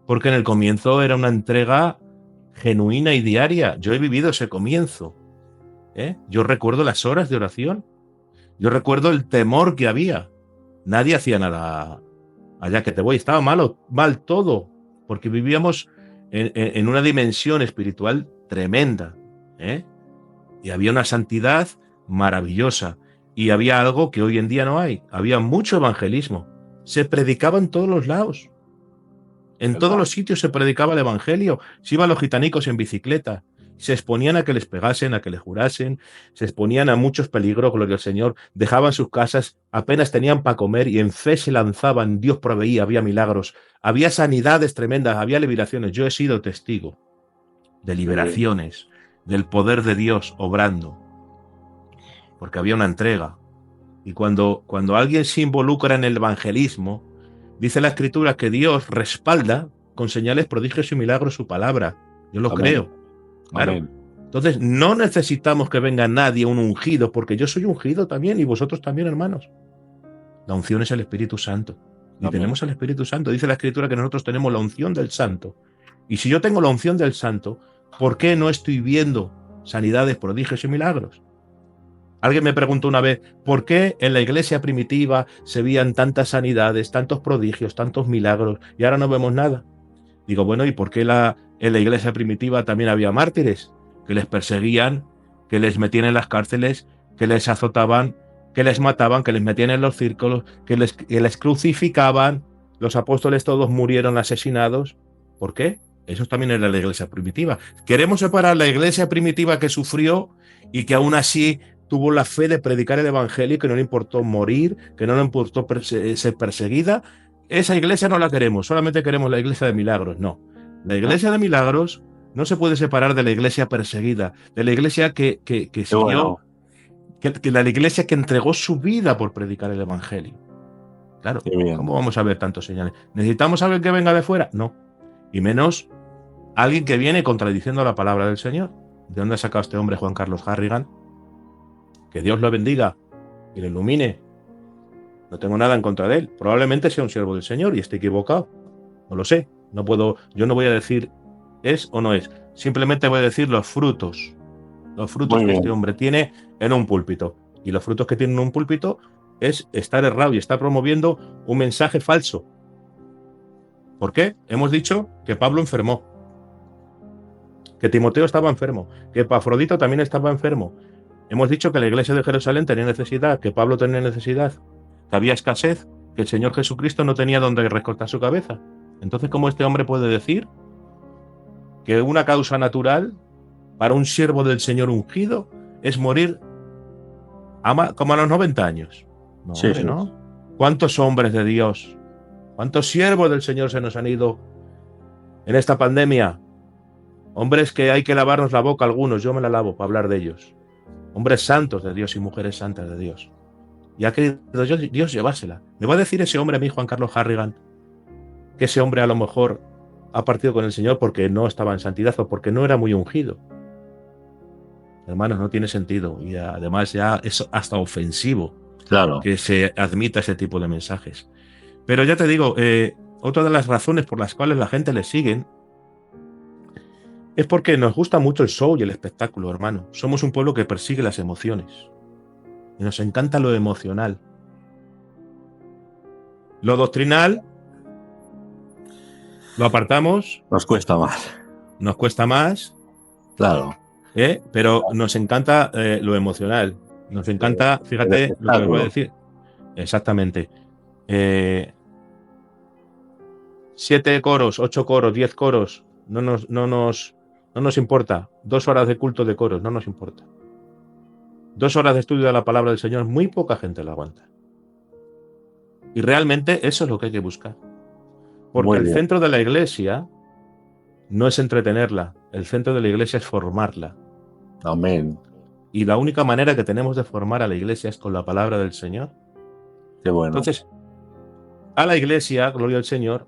Speaker 3: Porque en el comienzo era una entrega genuina y diaria. Yo he vivido ese comienzo, ¿eh? Yo recuerdo las horas de oración, yo recuerdo el temor que había. Nadie hacía nada allá que te voy, estaba mal todo, porque vivíamos en una dimensión espiritual tremenda, ¿eh? Y había una santidad maravillosa, y había algo que hoy en día no hay. Había mucho evangelismo, se predicaba en todos los lados, en todos los sitios se predicaba el evangelio. Se iban los gitanicos en bicicleta, se exponían a que les pegasen, a que les jurasen, se exponían a muchos peligros, gloria al Señor, dejaban sus casas, apenas tenían para comer y en fe se lanzaban. Dios proveía, había milagros, había sanidades tremendas, había liberaciones. Yo he sido testigo de liberaciones, del poder de Dios obrando, porque había una entrega. Y cuando alguien se involucra en el evangelismo, dice la Escritura que Dios respalda con señales, prodigios y milagros su palabra. Yo lo creo. Claro. Amén. Entonces, no necesitamos que venga nadie, un ungido, porque yo soy ungido también y vosotros también, hermanos. La unción es el Espíritu Santo. Y amén. Tenemos el Espíritu Santo. Dice la Escritura que nosotros tenemos la unción del Santo. Y si yo tengo la unción del Santo, ¿por qué no estoy viendo sanidades, prodigios y milagros? Alguien me preguntó una vez, ¿por qué en la iglesia primitiva se veían tantas sanidades, tantos prodigios, tantos milagros, y ahora no vemos nada? Digo, bueno, ¿y por qué en la iglesia primitiva también había mártires? Que les perseguían, que les metían en las cárceles, que les azotaban, que les mataban, que les metían en los círculos, que les crucificaban. Los apóstoles todos murieron asesinados. ¿Por qué? Eso también era la iglesia primitiva. Queremos separar la iglesia primitiva que sufrió y que aún así tuvo la fe de predicar el evangelio, que no le importó morir, que no le importó ser perseguida. Esa iglesia no la queremos, solamente queremos la iglesia de milagros. No, la iglesia de milagros no se puede separar de la iglesia perseguida, de la iglesia que siguió, bueno, que la iglesia que entregó su vida por predicar el evangelio. Claro, ¿cómo vamos a ver tantos señales? ¿Necesitamos a alguien que venga de fuera? No, y menos alguien que viene contradiciendo la palabra del Señor. ¿De dónde ha sacado este hombre Juan Carlos Harrigan? Que Dios lo bendiga y lo ilumine. No tengo nada en contra de él. Probablemente sea un siervo del Señor y esté equivocado. No lo sé. No puedo, yo no voy a decir es o no es. Simplemente voy a decir los frutos. Los frutos que este hombre tiene en un púlpito. Y los frutos que tiene en un púlpito es estar errado y estar promoviendo un mensaje falso. ¿Por qué? Hemos dicho que Pablo enfermó. Que Timoteo estaba enfermo. Que Epafrodito también estaba enfermo. Hemos dicho que la iglesia de Jerusalén tenía necesidad, que Pablo tenía necesidad, que había escasez, que el Señor Jesucristo no tenía donde recortar su cabeza. Entonces, ¿cómo este hombre puede decir que una causa natural para un siervo del Señor ungido es morir como a los 90 años? No, sí, hombre, ¿no? ¿Cuántos hombres de Dios, cuántos siervos del Señor se nos han ido en esta pandemia? Hombres que hay que lavarnos la boca algunos, yo me la lavo para hablar de ellos. Hombres santos de Dios y mujeres santas de Dios. Y ha querido Dios llevársela. ¿Me va a decir ese hombre a mí, Juan Carlos Harrigan, que ese hombre a lo mejor ha partido con el Señor porque no estaba en santidad o porque no era muy ungido? Hermanos, no tiene sentido. Y además ya es hasta ofensivo, claro, que se admita ese tipo de mensajes. Pero ya te digo, otra de las razones por las cuales la gente le sigue es porque nos gusta mucho el show y el espectáculo, hermano. Somos un pueblo que persigue las emociones. Y nos encanta lo emocional. Lo doctrinal lo apartamos.
Speaker 1: Nos cuesta más.
Speaker 3: Nos cuesta más.
Speaker 1: Claro.
Speaker 3: Pero nos encanta lo emocional. Nos encanta, fíjate lo que os voy a decir. Exactamente. 7 coros, 8 coros, 10 coros. No nos importa. 2 horas de culto de coros, no nos importa. 2 horas de estudio de la palabra del Señor, muy poca gente la aguanta. Y realmente eso es lo que hay que buscar. Porque el centro de la iglesia no es entretenerla, el centro de la iglesia es formarla.
Speaker 1: Amén.
Speaker 3: Y la única manera que tenemos de formar a la iglesia es con la palabra del Señor.
Speaker 1: Qué bueno.
Speaker 3: Entonces, a la iglesia, gloria al Señor,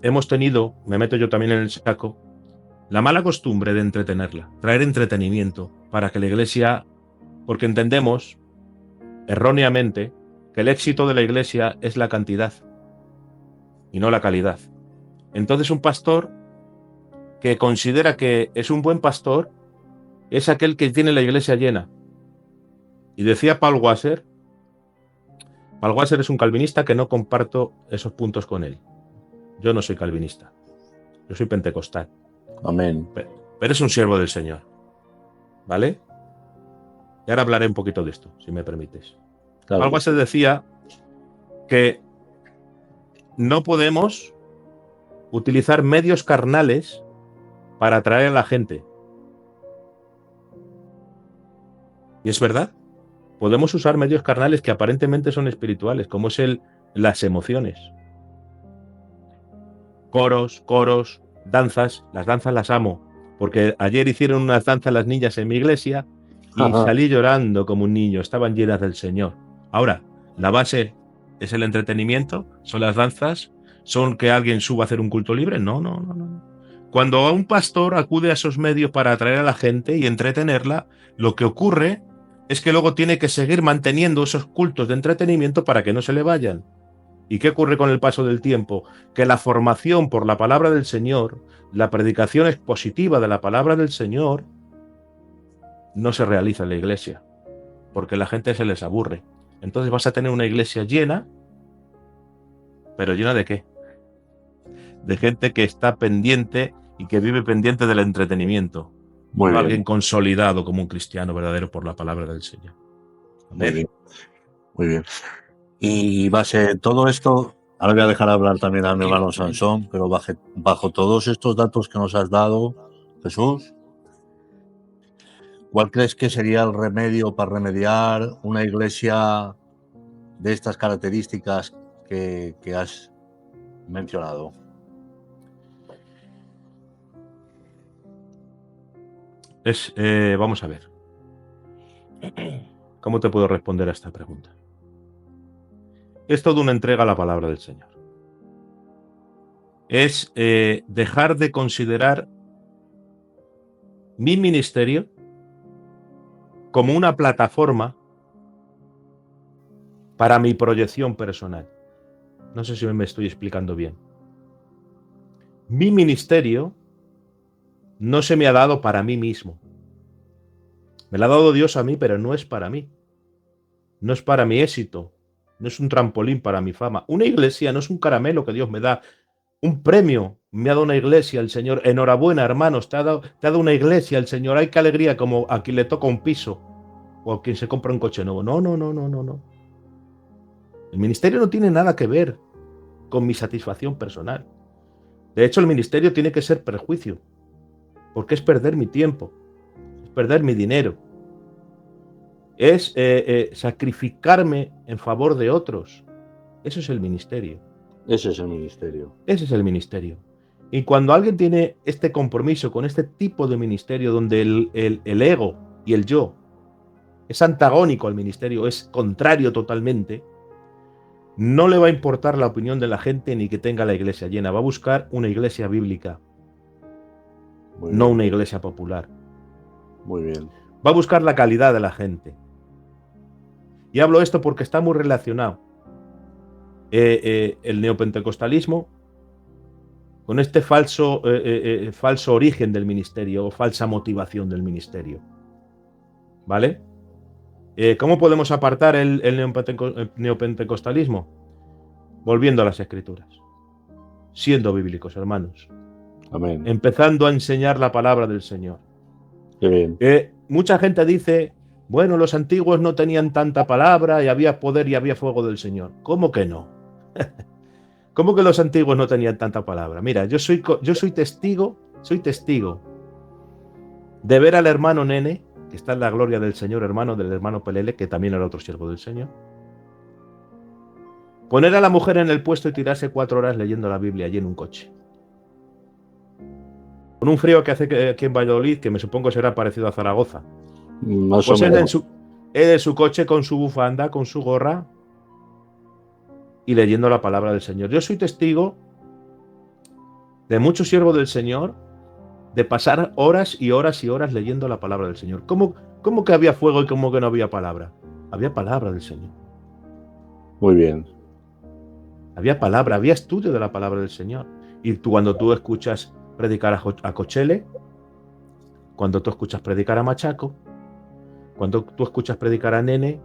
Speaker 3: hemos tenido, me meto yo también en el saco, la mala costumbre de entretenerla, traer entretenimiento para que la iglesia, porque entendemos erróneamente que el éxito de la iglesia es la cantidad y no la calidad. Entonces un pastor que considera que es un buen pastor es aquel que tiene la iglesia llena. Y decía Paul Washer es un calvinista que no comparto esos puntos con él. Yo no soy calvinista, yo soy pentecostal.
Speaker 1: Amén.
Speaker 3: Pero es un siervo del Señor, ¿vale? Y ahora hablaré un poquito de esto, si me permites. Claro. Paul Washer decía que no podemos utilizar medios carnales para atraer a la gente. Y es verdad. Podemos usar medios carnales que aparentemente son espirituales, como es las emociones. Coros, danzas. Las danzas las amo, porque ayer hicieron unas danzas las niñas en mi iglesia y salí llorando como un niño, estaban llenas del Señor. Ahora, la base es el entretenimiento, son las danzas, son que alguien suba a hacer un culto libre. No. Cuando un pastor acude a esos medios para atraer a la gente y entretenerla, lo que ocurre es que luego tiene que seguir manteniendo esos cultos de entretenimiento para que no se le vayan. ¿Y qué ocurre con el paso del tiempo? Que la formación por la palabra del Señor, la predicación expositiva de la palabra del Señor, no se realiza en la iglesia, porque la gente se les aburre. Entonces vas a tener una iglesia llena, pero ¿llena de qué? De gente que está pendiente y que vive pendiente del entretenimiento.
Speaker 1: Muy
Speaker 3: no
Speaker 1: bien.
Speaker 3: Alguien consolidado como un cristiano verdadero por la palabra del Señor.
Speaker 1: Muy bien. Muy bien. Y base todo esto, ahora voy a dejar hablar también a mi hermano Sansón, pero bajo todos estos datos que nos has dado, Jesús, ¿cuál crees que sería el remedio para remediar una iglesia de estas características que has mencionado?
Speaker 3: Vamos a ver. ¿Cómo te puedo responder a esta pregunta? Es toda una entrega a la palabra del Señor. Es dejar de considerar mi ministerio como una plataforma para mi proyección personal. No sé si me estoy explicando bien. Mi ministerio no se me ha dado para mí mismo. Me lo ha dado Dios a mí, pero no es para mí. No es para mi éxito. No es un trampolín para mi fama. Una iglesia no es un caramelo que Dios me da. Un premio me ha dado una iglesia el Señor. Enhorabuena, hermanos, te ha dado una iglesia el Señor. Ay, qué alegría, como a quien le toca un piso o a quien se compra un coche nuevo. No. El ministerio no tiene nada que ver con mi satisfacción personal. De hecho, el ministerio tiene que ser perjuicio, porque es perder mi tiempo, es perder mi dinero, es sacrificarme en favor de otros. Eso es el ministerio.
Speaker 1: Ese es el ministerio.
Speaker 3: Ese es el ministerio. Y cuando alguien tiene este compromiso con este tipo de ministerio donde el ego y el yo es antagónico al ministerio, es contrario totalmente, no le va a importar la opinión de la gente ni que tenga la iglesia llena. Va a buscar una iglesia bíblica, no una iglesia popular.
Speaker 1: Muy bien.
Speaker 3: Va a buscar la calidad de la gente. Y hablo esto porque está muy relacionado el neopentecostalismo con este falso origen del ministerio o falsa motivación del ministerio. ¿Vale? ¿Cómo podemos apartar el neopentecostalismo? Volviendo a las Escrituras. Siendo bíblicos, hermanos.
Speaker 1: Amén.
Speaker 3: Empezando a enseñar la palabra del Señor.
Speaker 1: Qué bien.
Speaker 3: Mucha gente dice, bueno, los antiguos no tenían tanta palabra y había poder y había fuego del Señor. ¿Cómo que no? ¿Cómo que los antiguos no tenían tanta palabra? Mira, yo soy testigo de ver al hermano Nene, que está en la gloria del Señor, hermano del hermano Pelele, que también era otro siervo del Señor, poner a la mujer en el puesto y tirarse 4 horas leyendo la Biblia allí en un coche. Con un frío que hace aquí en Valladolid, que me supongo será parecido a Zaragoza.
Speaker 1: Más
Speaker 3: pues
Speaker 1: o menos.
Speaker 3: Él en su coche con su bufanda, con su gorra y leyendo la palabra del Señor. Yo soy testigo de muchos siervos del Señor de pasar horas y horas y horas leyendo la palabra del Señor. ¿Cómo que había fuego y cómo que no había palabra? Había palabra del Señor.
Speaker 1: Muy bien.
Speaker 3: Había palabra, había estudio de la palabra del Señor. Y cuando tú escuchas predicar a Cochele, cuando tú escuchas predicar a Machaco, cuando tú escuchas predicar a Nene,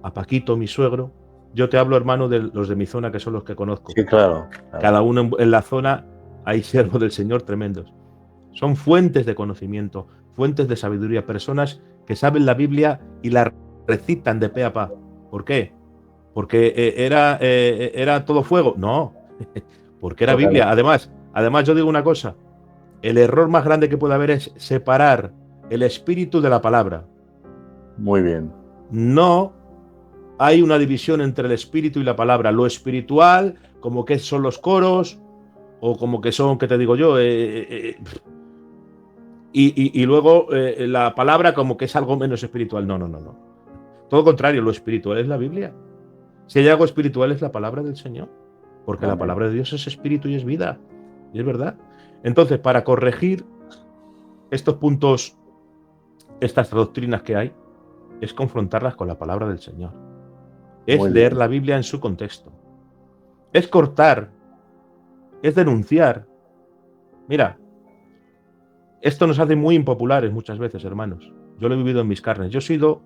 Speaker 3: a Paquito, mi suegro, yo te hablo, hermano, de los de mi zona, que son los que conozco.
Speaker 1: Sí, claro.
Speaker 3: Cada uno en la zona hay siervos del Señor tremendos. Son fuentes de conocimiento, fuentes de sabiduría, personas que saben la Biblia y la recitan de pe a pa. ¿Por qué? ¿Porque era todo fuego? No, porque era Biblia. Además, yo digo una cosa, el error más grande que puede haber es separar el espíritu de la palabra.
Speaker 1: Muy bien.
Speaker 3: No hay una división entre el espíritu y la palabra. Lo espiritual, como que son los coros, o como que son, ¿qué te digo yo? y luego la palabra como que es algo menos espiritual. No. Todo contrario, lo espiritual es la Biblia. Si hay algo espiritual es la palabra del Señor, porque la palabra de Dios es espíritu y es vida, y es verdad. Entonces, para corregir estos puntos, estas doctrinas que hay, es confrontarlas con la palabra del Señor. Es leer la Biblia en su contexto. Es cortar, es denunciar. Mira, esto nos hace muy impopulares muchas veces, hermanos. Yo lo he vivido en mis carnes. Yo he sido,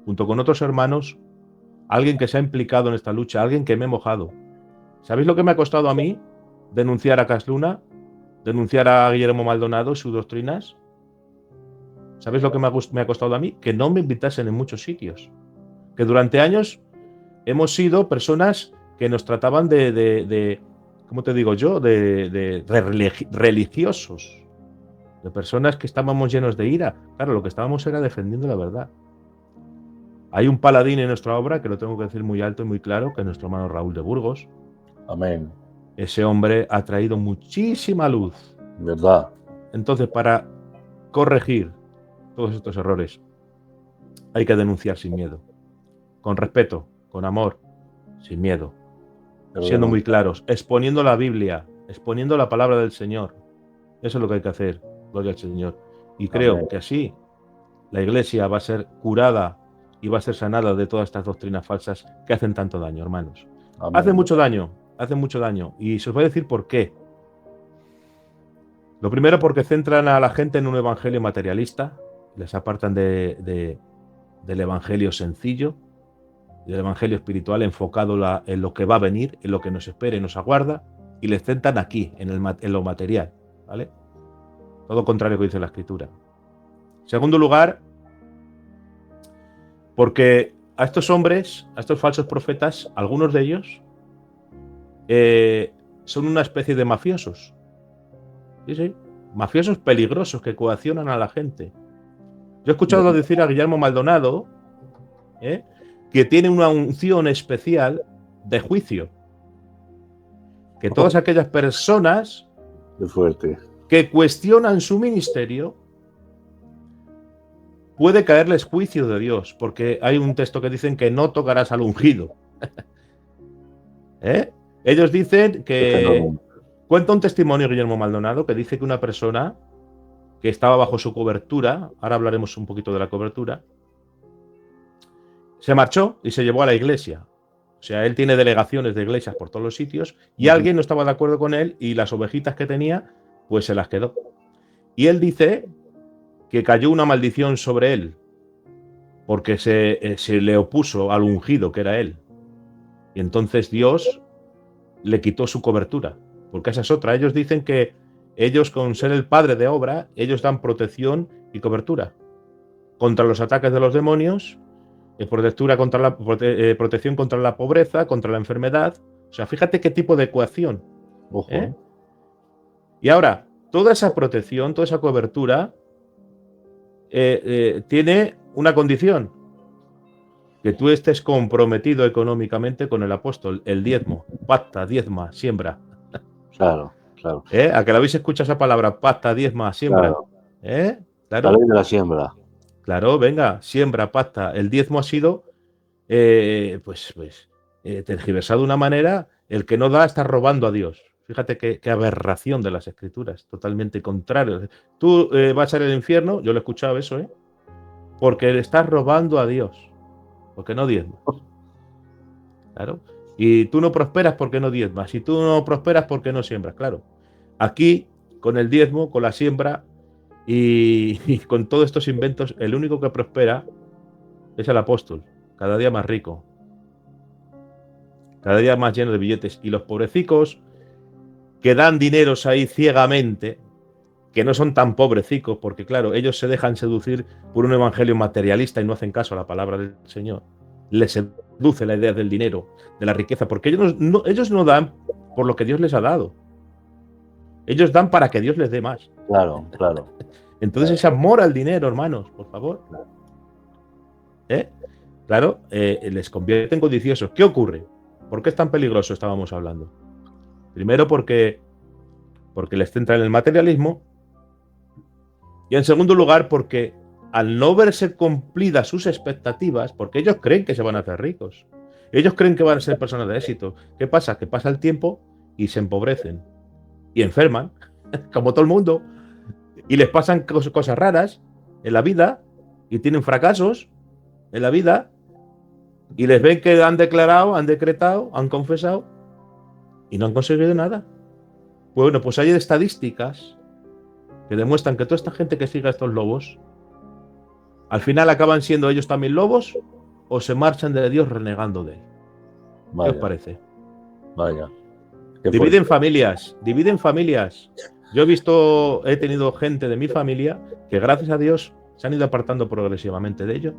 Speaker 3: junto con otros hermanos, alguien que se ha implicado en esta lucha, alguien que me he mojado. ¿Sabéis lo que me ha costado a mí? Denunciar a Casluna, denunciar a Guillermo Maldonado y sus doctrinas. ¿Sabéis lo que me ha costado a mí? Que no me invitasen en muchos sitios. Que durante años hemos sido personas que nos trataban de ¿cómo te digo yo? De religiosos. De personas que estábamos llenos de ira. Claro, lo que estábamos era defendiendo la verdad. Hay un paladín en nuestra obra, que lo tengo que decir muy alto y muy claro, que es nuestro hermano Raúl de Burgos.
Speaker 1: Amén.
Speaker 3: Ese hombre ha traído muchísima luz.
Speaker 1: ¿Verdad?
Speaker 3: Entonces, para corregir todos estos errores, hay que denunciar sin miedo. Con respeto, con amor, sin miedo. Siendo muy claros, exponiendo la Biblia, exponiendo la palabra del Señor. Eso es lo que hay que hacer, gloria al Señor. Y creo que así la Iglesia va a ser curada y va a ser sanada de todas estas doctrinas falsas que hacen tanto daño, hermanos.
Speaker 1: Amén.
Speaker 3: Hacen mucho daño. Y se os voy a decir por qué. Lo primero, porque centran a la gente en un evangelio materialista, les apartan del evangelio sencillo, del evangelio espiritual enfocado en lo que va a venir, en lo que nos espera y nos aguarda, y les centran aquí, en lo material, ¿vale? Todo contrario que dice la Escritura. Segundo lugar, porque a estos hombres, a estos falsos profetas, algunos de ellos son una especie de mafiosos. Sí. Mafiosos peligrosos que coaccionan a la gente. Yo he escuchado decir a Guillermo Maldonado que tiene una unción especial de juicio. Que todas aquellas personas que cuestionan su ministerio, puede caerles juicio de Dios, porque hay un texto que dicen que no tocarás al ungido. Ellos dicen que... Cuenta un testimonio Guillermo Maldonado que dice que una persona que estaba bajo su cobertura, ahora hablaremos un poquito de la cobertura, se marchó y se llevó a la iglesia. O sea, él tiene delegaciones de iglesias por todos los sitios y alguien no estaba de acuerdo con él y las ovejitas que tenía, pues se las quedó. Y él dice que cayó una maldición sobre él porque se le opuso al ungido que era él. Y entonces Dios le quitó su cobertura. Porque esa es otra. Ellos dicen que ellos, con ser el padre de obra, ellos dan protección y cobertura contra los ataques de los demonios, protección contra la pobreza, contra la enfermedad. O sea, fíjate qué tipo de ecuación. Y ahora, toda esa protección, toda esa cobertura tiene una condición: que tú estés comprometido económicamente con el apóstol, el diezmo, pacta, diezma, siembra.
Speaker 1: Claro.
Speaker 3: ¿A que la habéis escuchado esa palabra? Pacta, diezma, siembra.
Speaker 1: Claro.
Speaker 3: Claro.
Speaker 1: La ley de la siembra.
Speaker 3: Claro, venga, siembra, pacta. El diezmo ha sido tergiversado de una manera. El que no da está robando a Dios. Fíjate qué aberración de las Escrituras, totalmente contrario. Tú vas a ir al infierno, yo lo he escuchado eso, porque le estás robando a Dios, porque no diezmas. Claro. Y tú no prosperas porque no diezmas. Y tú no prosperas porque no siembras, claro. Aquí, con el diezmo, con la siembra y con todos estos inventos, el único que prospera es el apóstol, cada día más rico, cada día más lleno de billetes. Y los pobrecicos que dan dineros ahí ciegamente, que no son tan pobrecicos, porque claro, ellos se dejan seducir por un evangelio materialista y no hacen caso a la palabra del Señor. Les seduce la idea del dinero, de la riqueza, porque ellos no dan por lo que Dios les ha dado. Ellos dan para que Dios les dé más.
Speaker 1: Claro.
Speaker 3: Entonces es amor al dinero, hermanos, por favor. Claro, les convierte en codiciosos. ¿Qué ocurre? ¿Por qué es tan peligroso? Estábamos hablando. Primero porque les centra en el materialismo. Y en segundo lugar, porque al no verse cumplidas sus expectativas, porque ellos creen que se van a hacer ricos, ellos creen que van a ser personas de éxito. ¿Qué pasa? Que pasa el tiempo y se empobrecen y enferman, como todo el mundo, y les pasan cosas raras en la vida y tienen fracasos en la vida y les ven que han declarado, han decretado, han confesado y no han conseguido nada. Bueno, pues hay estadísticas que demuestran que toda esta gente que sigue a estos lobos, al final acaban siendo ellos también lobos o se marchan de Dios renegando de él.
Speaker 1: Vaya,
Speaker 3: ¿Qué os parece?
Speaker 1: vaya. Qué
Speaker 3: Dividen
Speaker 1: fuerte.
Speaker 3: familias, dividen familias. Yo he tenido gente de mi familia que gracias a Dios se han ido apartando progresivamente de ello,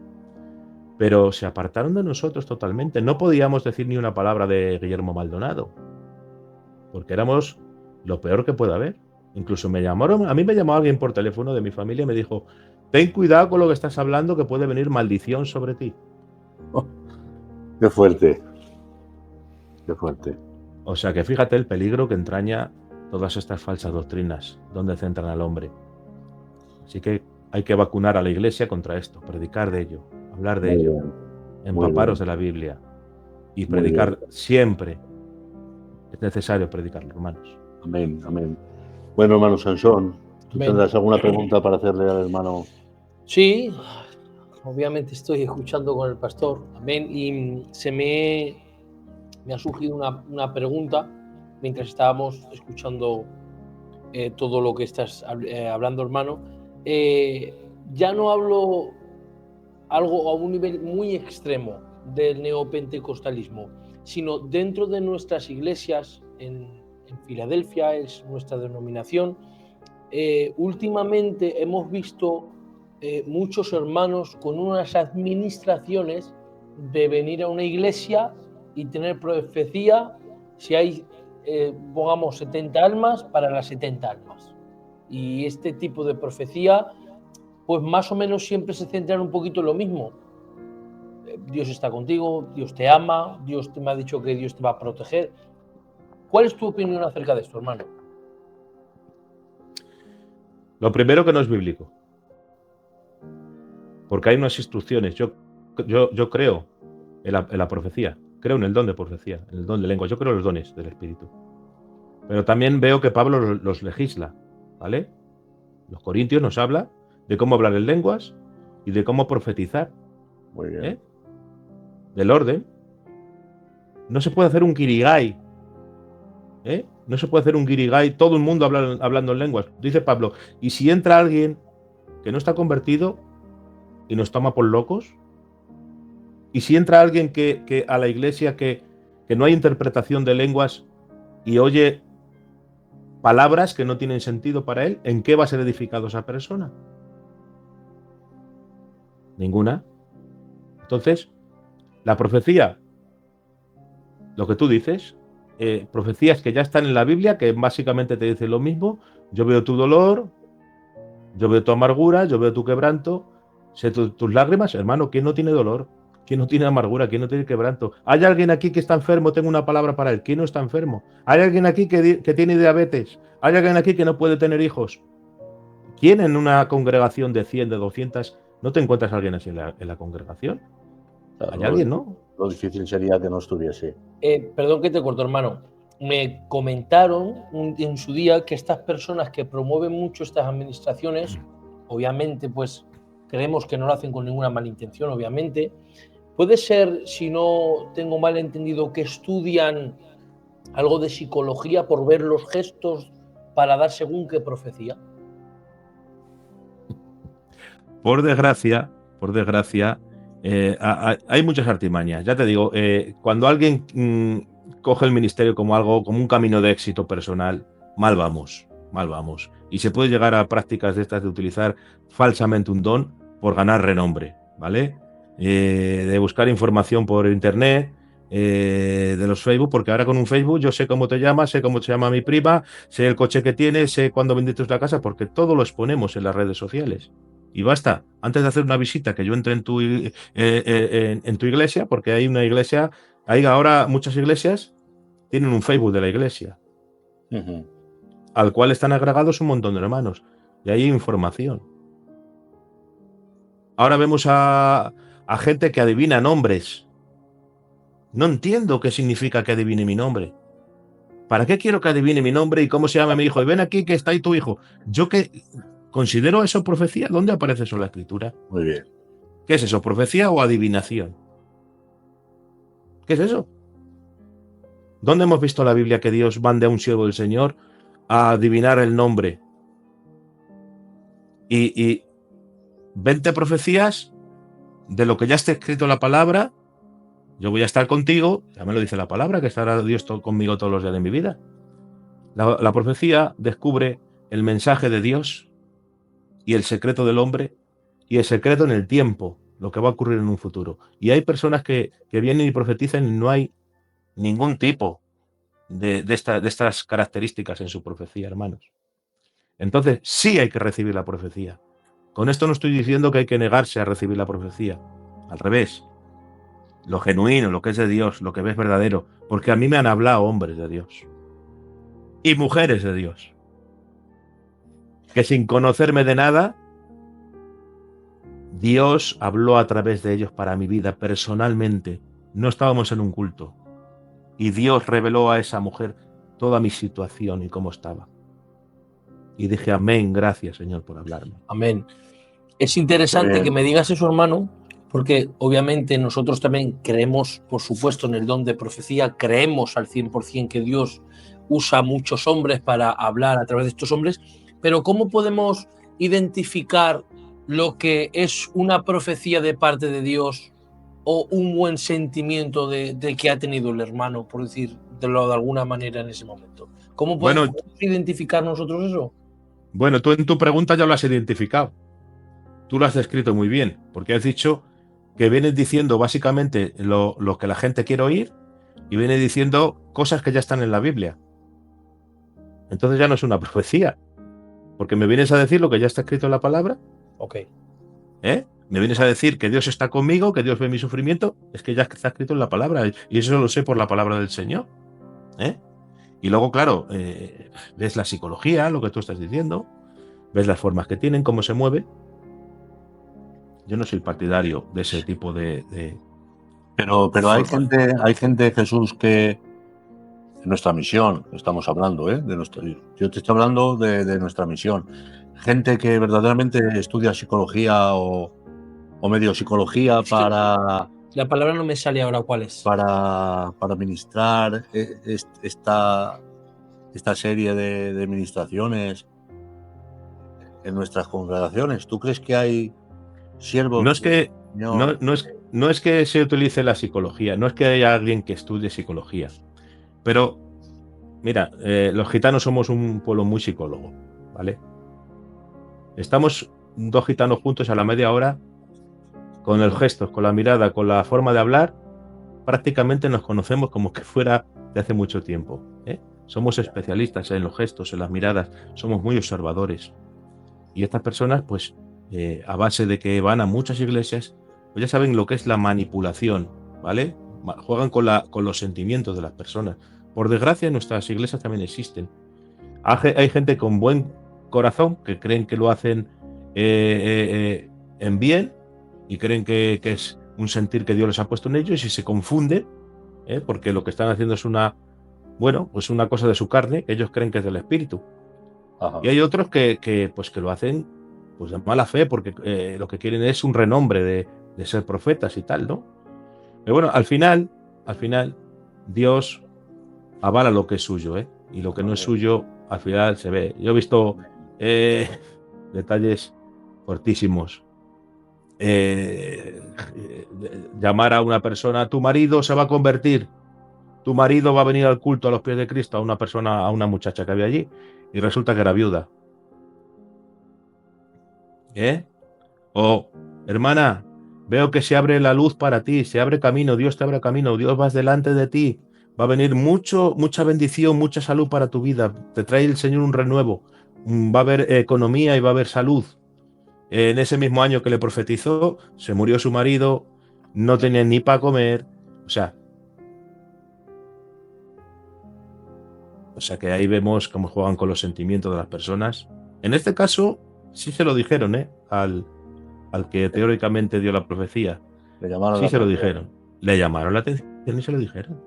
Speaker 3: pero se apartaron de nosotros totalmente. No podíamos decir ni una palabra de Guillermo Maldonado, porque éramos lo peor que puede haber. Incluso a mí me llamó alguien por teléfono de mi familia y me dijo: ten cuidado con lo que estás hablando, que puede venir maldición sobre ti.
Speaker 1: Qué fuerte. Qué fuerte.
Speaker 3: O sea que fíjate el peligro que entraña todas estas falsas doctrinas, donde centran al hombre. Así que hay que vacunar a la Iglesia contra esto, predicar de ello, hablar de
Speaker 1: Muy
Speaker 3: ello,
Speaker 1: bien.
Speaker 3: empaparos de la Biblia y
Speaker 1: Muy
Speaker 3: predicar
Speaker 1: bien.
Speaker 3: siempre. Es necesario predicarlo, hermanos.
Speaker 1: Amén, amén. Bueno, hermano Sansón, ¿tú
Speaker 2: Amén.
Speaker 1: tendrás alguna pregunta para hacerle al hermano?
Speaker 2: Sí, obviamente estoy escuchando con el pastor. Amén. Y me ha surgido una pregunta mientras estábamos escuchando todo lo que estás hablando, hermano. Ya no hablo algo a un nivel muy extremo del neopentecostalismo, sino dentro de nuestras iglesias en Filadelfia, es nuestra denominación. Últimamente hemos visto muchos hermanos con unas administraciones de venir a una iglesia y tener profecía si hay, pongamos, 70 almas para las 70 almas. Y este tipo de profecía, pues más o menos siempre se centra en un poquito en lo mismo. Dios está contigo, Dios te ama, Dios te me ha dicho que Dios te va a proteger. ¿Cuál es tu opinión acerca de esto, hermano?
Speaker 3: Lo primero, que no es bíblico, porque hay unas instrucciones. Yo creo en la profecía, creo en el don de profecía, en el don de lengua. Yo creo en los dones del Espíritu. Pero también veo que Pablo los legisla, ¿vale? Los Corintios nos habla de cómo hablar en lenguas y de cómo profetizar,
Speaker 1: Muy bien.
Speaker 3: ¿eh? Del orden. No se puede hacer un kirigay, ¿eh? No se puede hacer un kirigay, todo el mundo hablando en lenguas. Dice Pablo, y si entra alguien que no está convertido y nos toma por locos, y si entra alguien que a la iglesia que no hay interpretación de lenguas y oye palabras que no tienen sentido para él, ¿en qué va a ser edificado esa persona? Ninguna. Entonces, la profecía, lo que tú dices, profecías que ya están en la Biblia, que básicamente te dicen lo mismo. Yo veo tu dolor, yo veo tu amargura, yo veo tu quebranto, sé tus lágrimas. Hermano, ¿quién no tiene dolor? ¿Quién no tiene amargura? ¿Quién no tiene quebranto? ¿Hay alguien aquí que está enfermo? Tengo una palabra para él. ¿Quién no está enfermo? ¿Hay alguien aquí que tiene diabetes? ¿Hay alguien aquí que no puede tener hijos? ¿Quién en una congregación de 100, de 200, no te encuentras a alguien así en la congregación?
Speaker 1: Claro,
Speaker 3: ¿Hay alguien, no?
Speaker 1: Lo difícil sería que no estuviese.
Speaker 2: Perdón que te corto, hermano. Me comentaron en su día que estas personas que promueven mucho estas administraciones, obviamente, pues creemos que no lo hacen con ninguna mala intención, obviamente. Puede ser, si no tengo mal entendido, que estudian algo de psicología por ver los gestos para dar según qué profecía.
Speaker 3: Por desgracia, hay muchas artimañas. Ya te digo, cuando alguien coge el ministerio como un camino de éxito personal, mal vamos. Y se puede llegar a prácticas de estas de utilizar falsamente un don por ganar renombre, ¿vale? De buscar información por internet, de los Facebook, porque ahora con un Facebook yo sé cómo te llamas, sé cómo se llama mi prima, sé el coche que tienes, sé cuándo vendiste la casa, porque todo lo exponemos en las redes sociales. Y basta, antes de hacer una visita, que yo entre en tu iglesia, porque hay una iglesia, hay ahora muchas iglesias, tienen un Facebook de la iglesia, al cual están agregados un montón de hermanos, y hay información. Ahora vemos a gente que adivina nombres. No entiendo qué significa que adivine mi nombre. ¿Para qué quiero que adivine mi nombre y cómo se llama mi hijo? Y ven aquí que está ahí tu hijo. Yo que considero eso profecía. ¿Dónde aparece eso en la escritura?
Speaker 1: Muy bien.
Speaker 3: ¿Qué es eso? ¿Profecía o adivinación? ¿Qué es eso? ¿Dónde hemos visto en la Biblia que Dios mande a un siervo del Señor a adivinar el nombre? Y 20 profecías de lo que ya está escrito en la palabra. Yo voy a estar contigo, ya me lo dice la palabra, que estará Dios conmigo todos los días de mi vida. La profecía descubre el mensaje de Dios y el secreto del hombre y el secreto en el tiempo, lo que va a ocurrir en un futuro. Y hay personas que vienen y profetizan y no hay ningún tipo de estas características en su profecía, hermanos. Entonces, sí hay que recibir la profecía. Con esto no estoy diciendo que hay que negarse a recibir la profecía. Al revés. Lo genuino, lo que es de Dios, lo que ves verdadero. Porque a mí me han hablado hombres de Dios. Y mujeres de Dios. Que sin conocerme de nada, Dios habló a través de ellos para mi vida personalmente. No estábamos en un culto. Y Dios reveló a esa mujer toda mi situación y cómo estaba. Y dije, amén, gracias, Señor, por hablarme.
Speaker 2: Amén. Es interesante que me digas eso, hermano, porque obviamente nosotros también creemos, por supuesto, en el don de profecía, creemos al 100% que Dios usa a muchos hombres para hablar a través de estos hombres, pero ¿cómo podemos identificar lo que es una profecía de parte de Dios o un buen sentimiento de que ha tenido el hermano, por decirlo de alguna manera en ese momento? ¿Cómo podemos identificar nosotros eso?
Speaker 3: Bueno, tú en tu pregunta ya lo has identificado. Tú lo has descrito muy bien, porque has dicho que vienes diciendo básicamente lo que la gente quiere oír y vienes diciendo cosas que ya están en la Biblia. Entonces ya no es una profecía, porque me vienes a decir lo que ya está escrito en la palabra.
Speaker 2: Ok.
Speaker 3: Me vienes a decir que Dios está conmigo, que Dios ve mi sufrimiento. Es que ya está escrito en la palabra y eso lo sé por la palabra del Señor. Y luego, claro, ves la psicología, lo que tú estás diciendo, ves las formas que tienen, cómo se mueve. Yo no soy partidario de ese tipo de
Speaker 1: Pero hay gente, Jesús, que en nuestra misión, estamos hablando, yo te estoy hablando de nuestra misión. Gente que verdaderamente estudia psicología o medio psicología para...
Speaker 2: La palabra no me sale ahora, ¿cuál es?
Speaker 1: Para ministrar esta serie de ministraciones en nuestras congregaciones. ¿Tú crees que hay siervos?
Speaker 3: No es que se utilice la psicología, no es que haya alguien que estudie psicología, pero mira, los gitanos somos un pueblo muy psicólogo, ¿vale? Estamos dos gitanos juntos a la media hora, con el gesto, con la mirada, con la forma de hablar, prácticamente nos conocemos como que fuera de hace mucho tiempo. Somos especialistas en los gestos, en las miradas, somos muy observadores. Y estas personas, pues, a base de que van a muchas iglesias, pues ya saben lo que es la manipulación, ¿vale? Juegan con los sentimientos de las personas. Por desgracia, en nuestras iglesias también existen. Hay gente con buen corazón que creen que lo hacen en bien y creen que es un sentir que Dios les ha puesto en ellos y se confunden, porque lo que están haciendo es una cosa de su carne, que ellos creen que es del espíritu. Ajá. Y hay otros que lo hacen pues de mala fe, porque lo que quieren es un renombre de ser profetas y tal, ¿no? Pero bueno, al final, Dios avala lo que es suyo, y lo que no es suyo, al final se ve. Yo he visto detalles fortísimos. Llamar a una persona, tu marido se va a convertir, tu marido va a venir al culto a los pies de Cristo, a una muchacha que había allí, y resulta que era viuda. O, hermana, veo que se abre la luz para ti, se abre camino, Dios te abre camino, Dios va delante de ti, va a venir mucha bendición, mucha salud para tu vida, te trae el Señor un renuevo, va a haber economía y va a haber salud. En ese mismo año que le profetizó, se murió su marido, no tenía ni para comer, o sea que ahí vemos cómo juegan con los sentimientos de las personas. En este caso, sí se lo dijeron al al que teóricamente dio la profecía,
Speaker 1: Le llamaron
Speaker 3: sí
Speaker 1: la
Speaker 3: se lo
Speaker 1: atención.
Speaker 3: dijeron. Le llamaron la atención y se lo dijeron.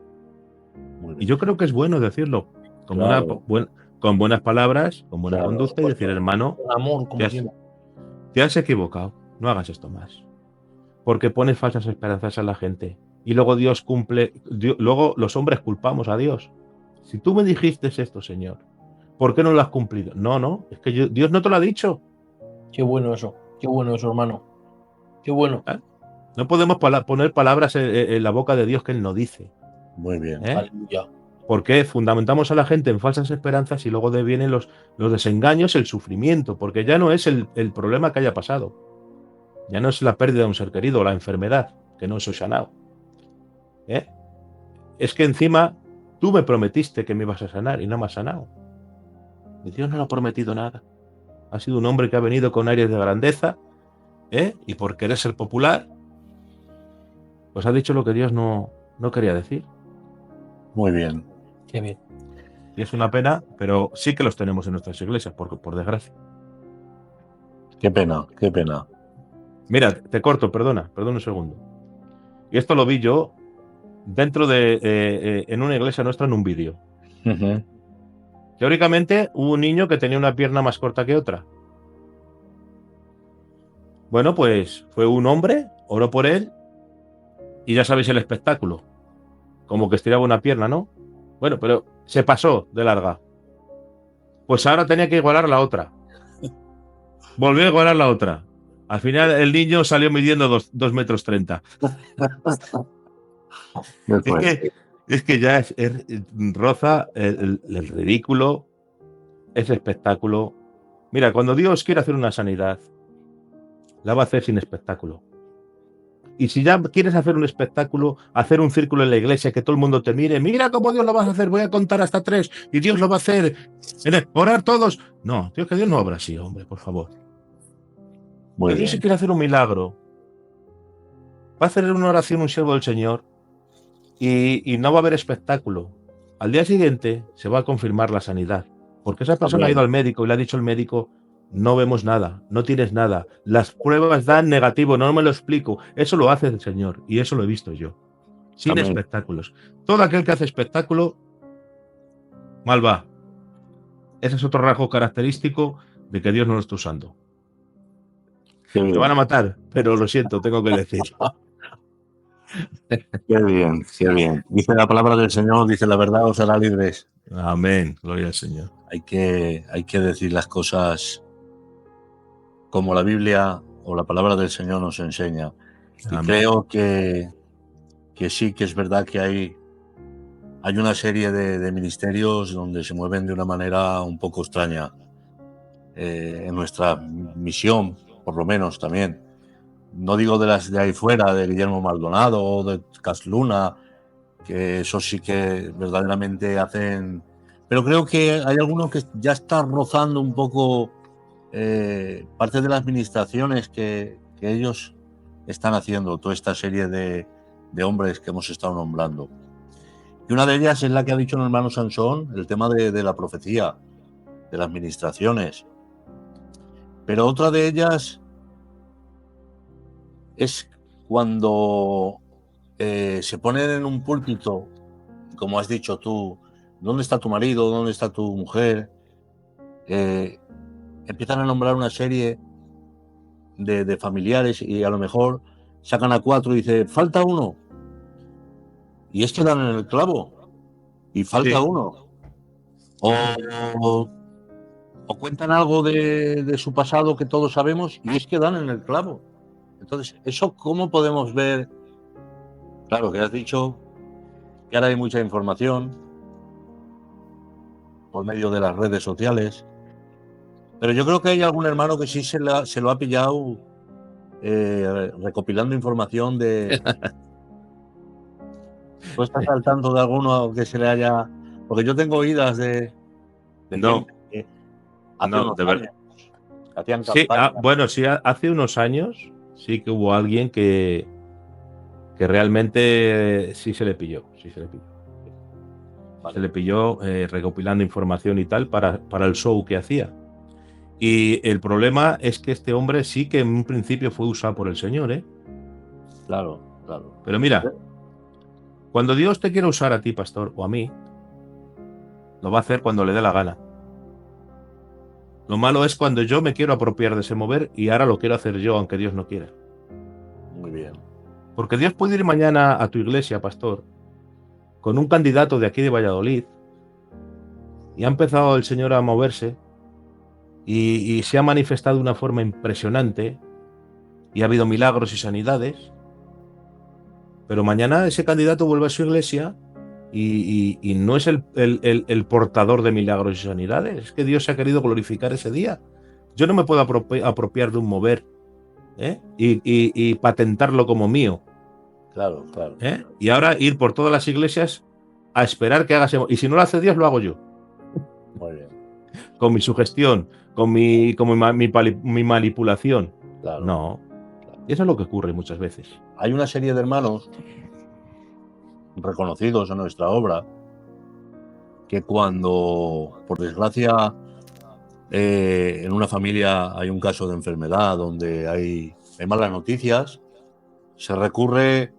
Speaker 1: Muy
Speaker 3: Y
Speaker 1: bien.
Speaker 3: yo creo que es bueno decirlo, con,
Speaker 1: Claro,
Speaker 3: con buenas palabras, con buena
Speaker 1: claro.
Speaker 3: conducta, y decir, hermano,
Speaker 2: Con amor,
Speaker 3: te
Speaker 2: como
Speaker 3: has,
Speaker 2: siempre.
Speaker 3: te has equivocado, no hagas esto más. Porque pones falsas esperanzas a la gente. Y luego Dios cumple, luego los hombres culpamos a Dios. Si tú me dijiste esto, Señor, ¿por qué no lo has cumplido? No, es que Dios no te lo ha dicho.
Speaker 2: Qué bueno eso, hermano. Qué bueno.
Speaker 3: ¿Eh? No podemos poner palabras en la boca de Dios que Él no dice.
Speaker 1: Muy bien.
Speaker 3: ¿Eh?
Speaker 2: Aleluya.
Speaker 3: Porque fundamentamos a la gente en falsas esperanzas y luego vienen los desengaños, el sufrimiento, porque ya no es el problema que haya pasado. Ya no es la pérdida de un ser querido o la enfermedad, que no es sanado. ¿Eh? Es que encima tú me prometiste que me ibas a sanar y no me has sanado. Y Dios no le ha prometido nada. Ha sido un hombre que ha venido con aires de grandeza, y por querer ser popular, pues ha dicho lo que Dios no quería decir.
Speaker 1: Muy bien.
Speaker 2: Qué bien.
Speaker 3: Y es una pena, pero sí que los tenemos en nuestras iglesias, por desgracia.
Speaker 1: Qué pena, qué pena.
Speaker 3: Mira, te corto, perdona un segundo. Y esto lo vi yo dentro de en una iglesia nuestra en un vídeo.
Speaker 1: Ujú.
Speaker 3: Teóricamente hubo un niño que tenía una pierna más corta que otra. Bueno, pues fue un hombre, oró por él y ya sabéis el espectáculo. Como que estiraba una pierna, ¿no? Bueno, pero se pasó de larga. Pues ahora tenía que igualar la otra. Volvió a igualar la otra. Al final el niño salió midiendo 2 metros 30. Es que ya roza el ridículo, ese espectáculo. Mira, cuando Dios quiere hacer una sanidad, la va a hacer sin espectáculo. Y si ya quieres hacer un espectáculo, hacer un círculo en la iglesia, que todo el mundo te mire, mira cómo Dios lo vas a hacer, voy a contar hasta 3 y Dios lo va a hacer. Orar todos. No, tío, que Dios no obra así, hombre, por favor.
Speaker 1: Muy
Speaker 3: Que Dios si
Speaker 1: bien.
Speaker 3: quiere hacer un milagro, va a hacer una oración un siervo del Señor y no va a haber espectáculo. Al día siguiente se va a confirmar la sanidad, porque esa persona ha ido al médico y le ha dicho al médico, no vemos nada, no tienes nada, las pruebas dan negativo, no me lo explico. Eso lo hace el Señor y eso lo he visto yo, sin
Speaker 1: Amén.
Speaker 3: espectáculos. Todo aquel que hace espectáculo, mal va. Ese es otro rasgo característico de que Dios no lo está usando.
Speaker 1: Qué
Speaker 3: Me
Speaker 1: bien.
Speaker 3: van a matar, pero lo siento, tengo que decirlo.
Speaker 1: Qué bien, qué bien. Dice la palabra del Señor, dice la verdad os hará libres.
Speaker 3: Amén, gloria al Señor.
Speaker 1: Hay que decir las cosas como la Biblia o la palabra del Señor nos enseña. Y
Speaker 3: Amén.
Speaker 1: creo que sí, que es verdad que hay una serie de ministerios donde se mueven de una manera un poco extraña. En nuestra misión, por lo menos también. No digo de las de ahí fuera, de Guillermo Maldonado o de Casluna, que eso sí que verdaderamente hacen. Pero creo que hay algunos que ya están rozando un poco parte de las administraciones que ellos están haciendo, toda esta serie de hombres que hemos estado nombrando. Y una de ellas es la que ha dicho el hermano Sansón, el tema de la profecía, de las administraciones. Pero otra de ellas es cuando se ponen en un púlpito, como has dicho tú, ¿dónde está tu marido? ¿Dónde está tu mujer? Empiezan a nombrar una serie de familiares y a lo mejor sacan a 4 y dice, falta uno. Y es que dan en el clavo. Y falta
Speaker 3: Sí.
Speaker 1: uno. O cuentan algo de su pasado que todos sabemos y es que dan en el clavo. Entonces, ¿eso cómo podemos ver? Claro, que has dicho que ahora hay mucha información por medio de las redes sociales, pero yo creo que hay algún hermano que sí se lo ha pillado recopilando información de... ¿Tú estás al tanto de alguno que se le haya...? Porque yo tengo oídas de
Speaker 3: No,
Speaker 1: gente que hace
Speaker 3: no,
Speaker 1: unos
Speaker 3: de verdad.
Speaker 1: años que hacían
Speaker 3: Sí,
Speaker 1: campañas.
Speaker 3: bueno, sí, hace unos años sí que hubo alguien que realmente sí se le pilló,
Speaker 1: Vale.
Speaker 3: Se le pilló recopilando información y tal para el show que hacía. Y el problema es que este hombre sí que en un principio fue usado por el Señor, ¿eh?
Speaker 1: Claro, claro.
Speaker 3: Pero mira, cuando Dios te quiere usar a ti, pastor, o a mí, lo va a hacer cuando le dé la gana. Lo malo es cuando yo me quiero apropiar de ese mover y ahora lo quiero hacer yo, aunque Dios no quiera.
Speaker 1: Muy bien.
Speaker 3: Porque Dios puede ir mañana a tu iglesia, pastor, con un candidato de aquí de Valladolid, y ha empezado el Señor a moverse, y se ha manifestado de una forma impresionante, y ha habido milagros y sanidades, pero mañana ese candidato vuelve a su iglesia y no es el portador de milagros y sanidades, es que Dios se ha querido glorificar ese día. Yo no me puedo apropiar de un mover, ¿eh? y patentarlo como mío.
Speaker 1: Claro, claro.
Speaker 3: ¿Eh? Y ahora ir por todas las iglesias a esperar que haga ese... Y si no lo hace Dios, lo hago yo.
Speaker 1: Muy bien.
Speaker 3: Con mi sugestión, con mi manipulación.
Speaker 1: Claro.
Speaker 3: No. Y eso es lo que ocurre muchas veces.
Speaker 1: Hay una serie de hermanos reconocidos en nuestra obra que cuando, por desgracia, en una familia hay un caso de enfermedad donde hay malas noticias, se recurre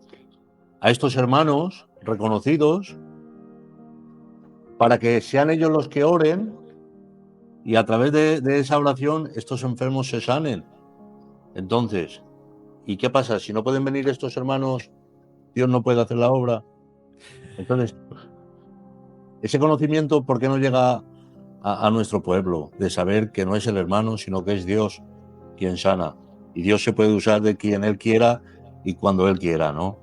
Speaker 1: a estos hermanos reconocidos para que sean ellos los que oren y a través de esa oración estos enfermos se sanen. Entonces, ¿y qué pasa? Si no pueden venir estos hermanos, Dios no puede hacer la obra. Entonces, ese conocimiento, ¿por qué no llega a nuestro pueblo? De saber que no es el hermano, sino que es Dios quien sana. Y Dios se puede usar de quien Él quiera y cuando Él quiera, ¿no?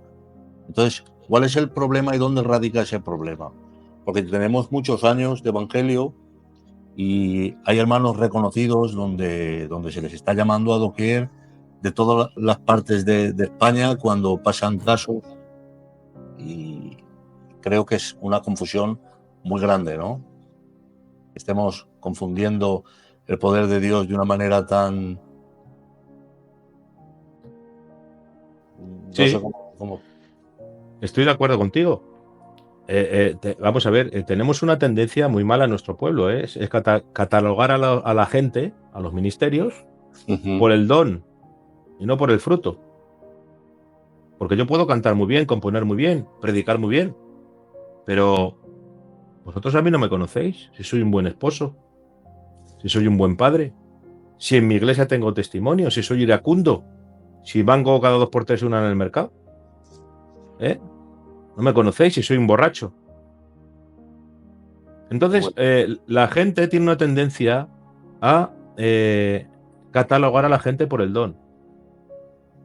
Speaker 1: Entonces, ¿cuál es el problema y dónde radica ese problema? Porque tenemos muchos años de evangelio y hay hermanos reconocidos donde se les está llamando a doquier de todas las partes de España cuando pasan casos, y creo que es una confusión muy grande, ¿no? Estemos confundiendo el poder de Dios de una manera tan...
Speaker 3: Sí.
Speaker 1: No sé cómo...
Speaker 3: Estoy de acuerdo contigo. Vamos a ver, tenemos una tendencia muy mala en nuestro pueblo, ¿eh? Es catalogar a la gente, a los ministerios, por el don y no por el fruto. Porque yo puedo cantar muy bien, componer muy bien, predicar muy bien, pero vosotros a mí no me conocéis. Si soy un buen esposo, si soy un buen padre, si en mi iglesia tengo testimonio, si soy iracundo, si vango cada 2 por 3 una en el mercado, ¿eh? No me conocéis si soy un borracho. Entonces, la gente tiene una tendencia a catalogar a la gente por el don.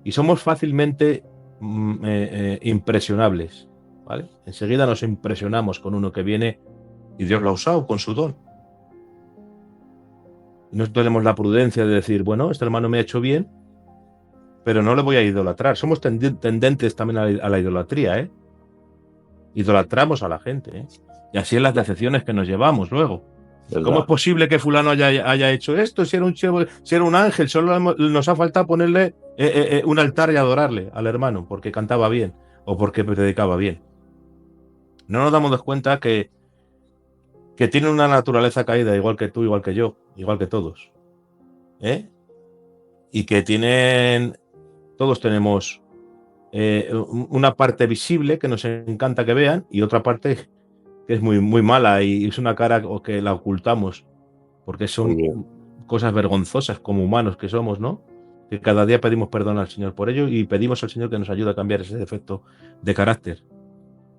Speaker 3: Y somos fácilmente impresionables, ¿vale? Enseguida nos impresionamos con uno que viene y Dios lo ha usado con su don. Y no tenemos la prudencia de decir, bueno, este hermano me ha hecho bien, pero no le voy a idolatrar. Somos tendentes también a la idolatría, ¿eh? Idolatramos a la gente, ¿eh? Y así en las decepciones que nos llevamos luego. ¿Verdad? ¿Cómo es posible que fulano haya hecho esto? Si era un ángel, solo nos ha faltado ponerle un altar y adorarle al hermano porque cantaba bien o porque predicaba bien. No nos damos cuenta que tiene una naturaleza caída, igual que tú, igual que yo, igual que todos, ¿eh? Y que todos tenemos una parte visible que nos encanta que vean y otra parte que es muy, muy mala y es una cara que la ocultamos porque son cosas vergonzosas como humanos que somos, ¿no? Que cada día pedimos perdón al Señor por ello y pedimos al Señor que nos ayude a cambiar ese defecto de carácter,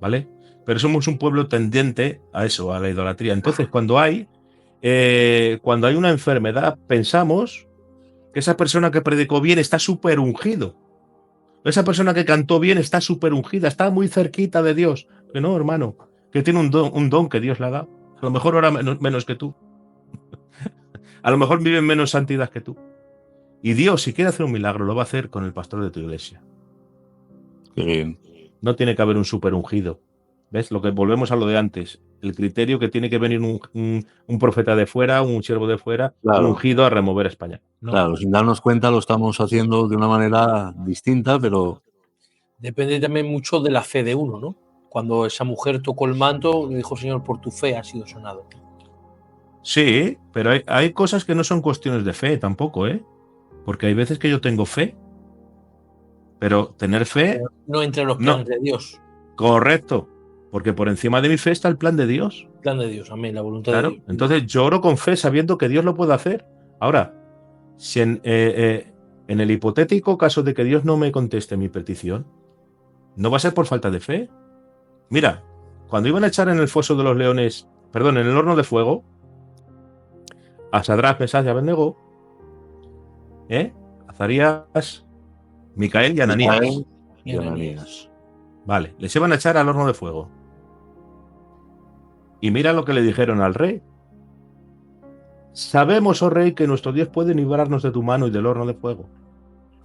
Speaker 3: ¿vale? Pero somos un pueblo tendiente a eso, a la idolatría. Entonces, cuando hay una enfermedad, pensamos que esa persona que predicó bien está súper ungido. Esa persona que cantó bien está súper ungida, está muy cerquita de Dios. Que no, hermano, que tiene un don que Dios le ha dado. A lo mejor ora menos que tú. A lo mejor vive en menos santidad que tú. Y Dios, si quiere hacer un milagro, lo va a hacer con el pastor de tu iglesia.
Speaker 1: Qué bien.
Speaker 3: No tiene que haber un súper ungido. ¿Ves? Lo que volvemos a lo de antes. El criterio que tiene que venir un profeta de fuera, un siervo de fuera, claro, ungido a remover a España. No.
Speaker 1: Claro, sin darnos cuenta lo estamos haciendo de una manera distinta, pero...
Speaker 2: Depende también mucho de la fe de uno, ¿no? Cuando esa mujer tocó el manto, le dijo, Señor, por tu fe has sido sanado.
Speaker 3: Sí, pero hay cosas que no son cuestiones de fe tampoco, ¿eh? Porque hay veces que yo tengo fe, pero tener fe,
Speaker 2: No entre los
Speaker 3: no,
Speaker 2: planes de Dios.
Speaker 3: correcto, porque por encima de mi fe está el plan de Dios.
Speaker 2: Plan de Dios, amén, la voluntad de
Speaker 3: Claro,
Speaker 2: Dios.
Speaker 3: entonces yo oro con fe sabiendo que Dios lo puede hacer. Ahora, si en el hipotético caso de que Dios no me conteste mi petición, no va a ser por falta de fe. Mira, cuando iban a echar en el foso de los leones, perdón, en el horno de fuego, a Sadrach, Mesach y Abednego, Azarías, Micael y Ananías.
Speaker 1: Micael y Ananías.
Speaker 3: Vale, les iban a echar al horno de fuego. Y mira lo que le dijeron al rey. Sabemos, oh rey, que nuestro Dios puede librarnos de tu mano y del horno de fuego.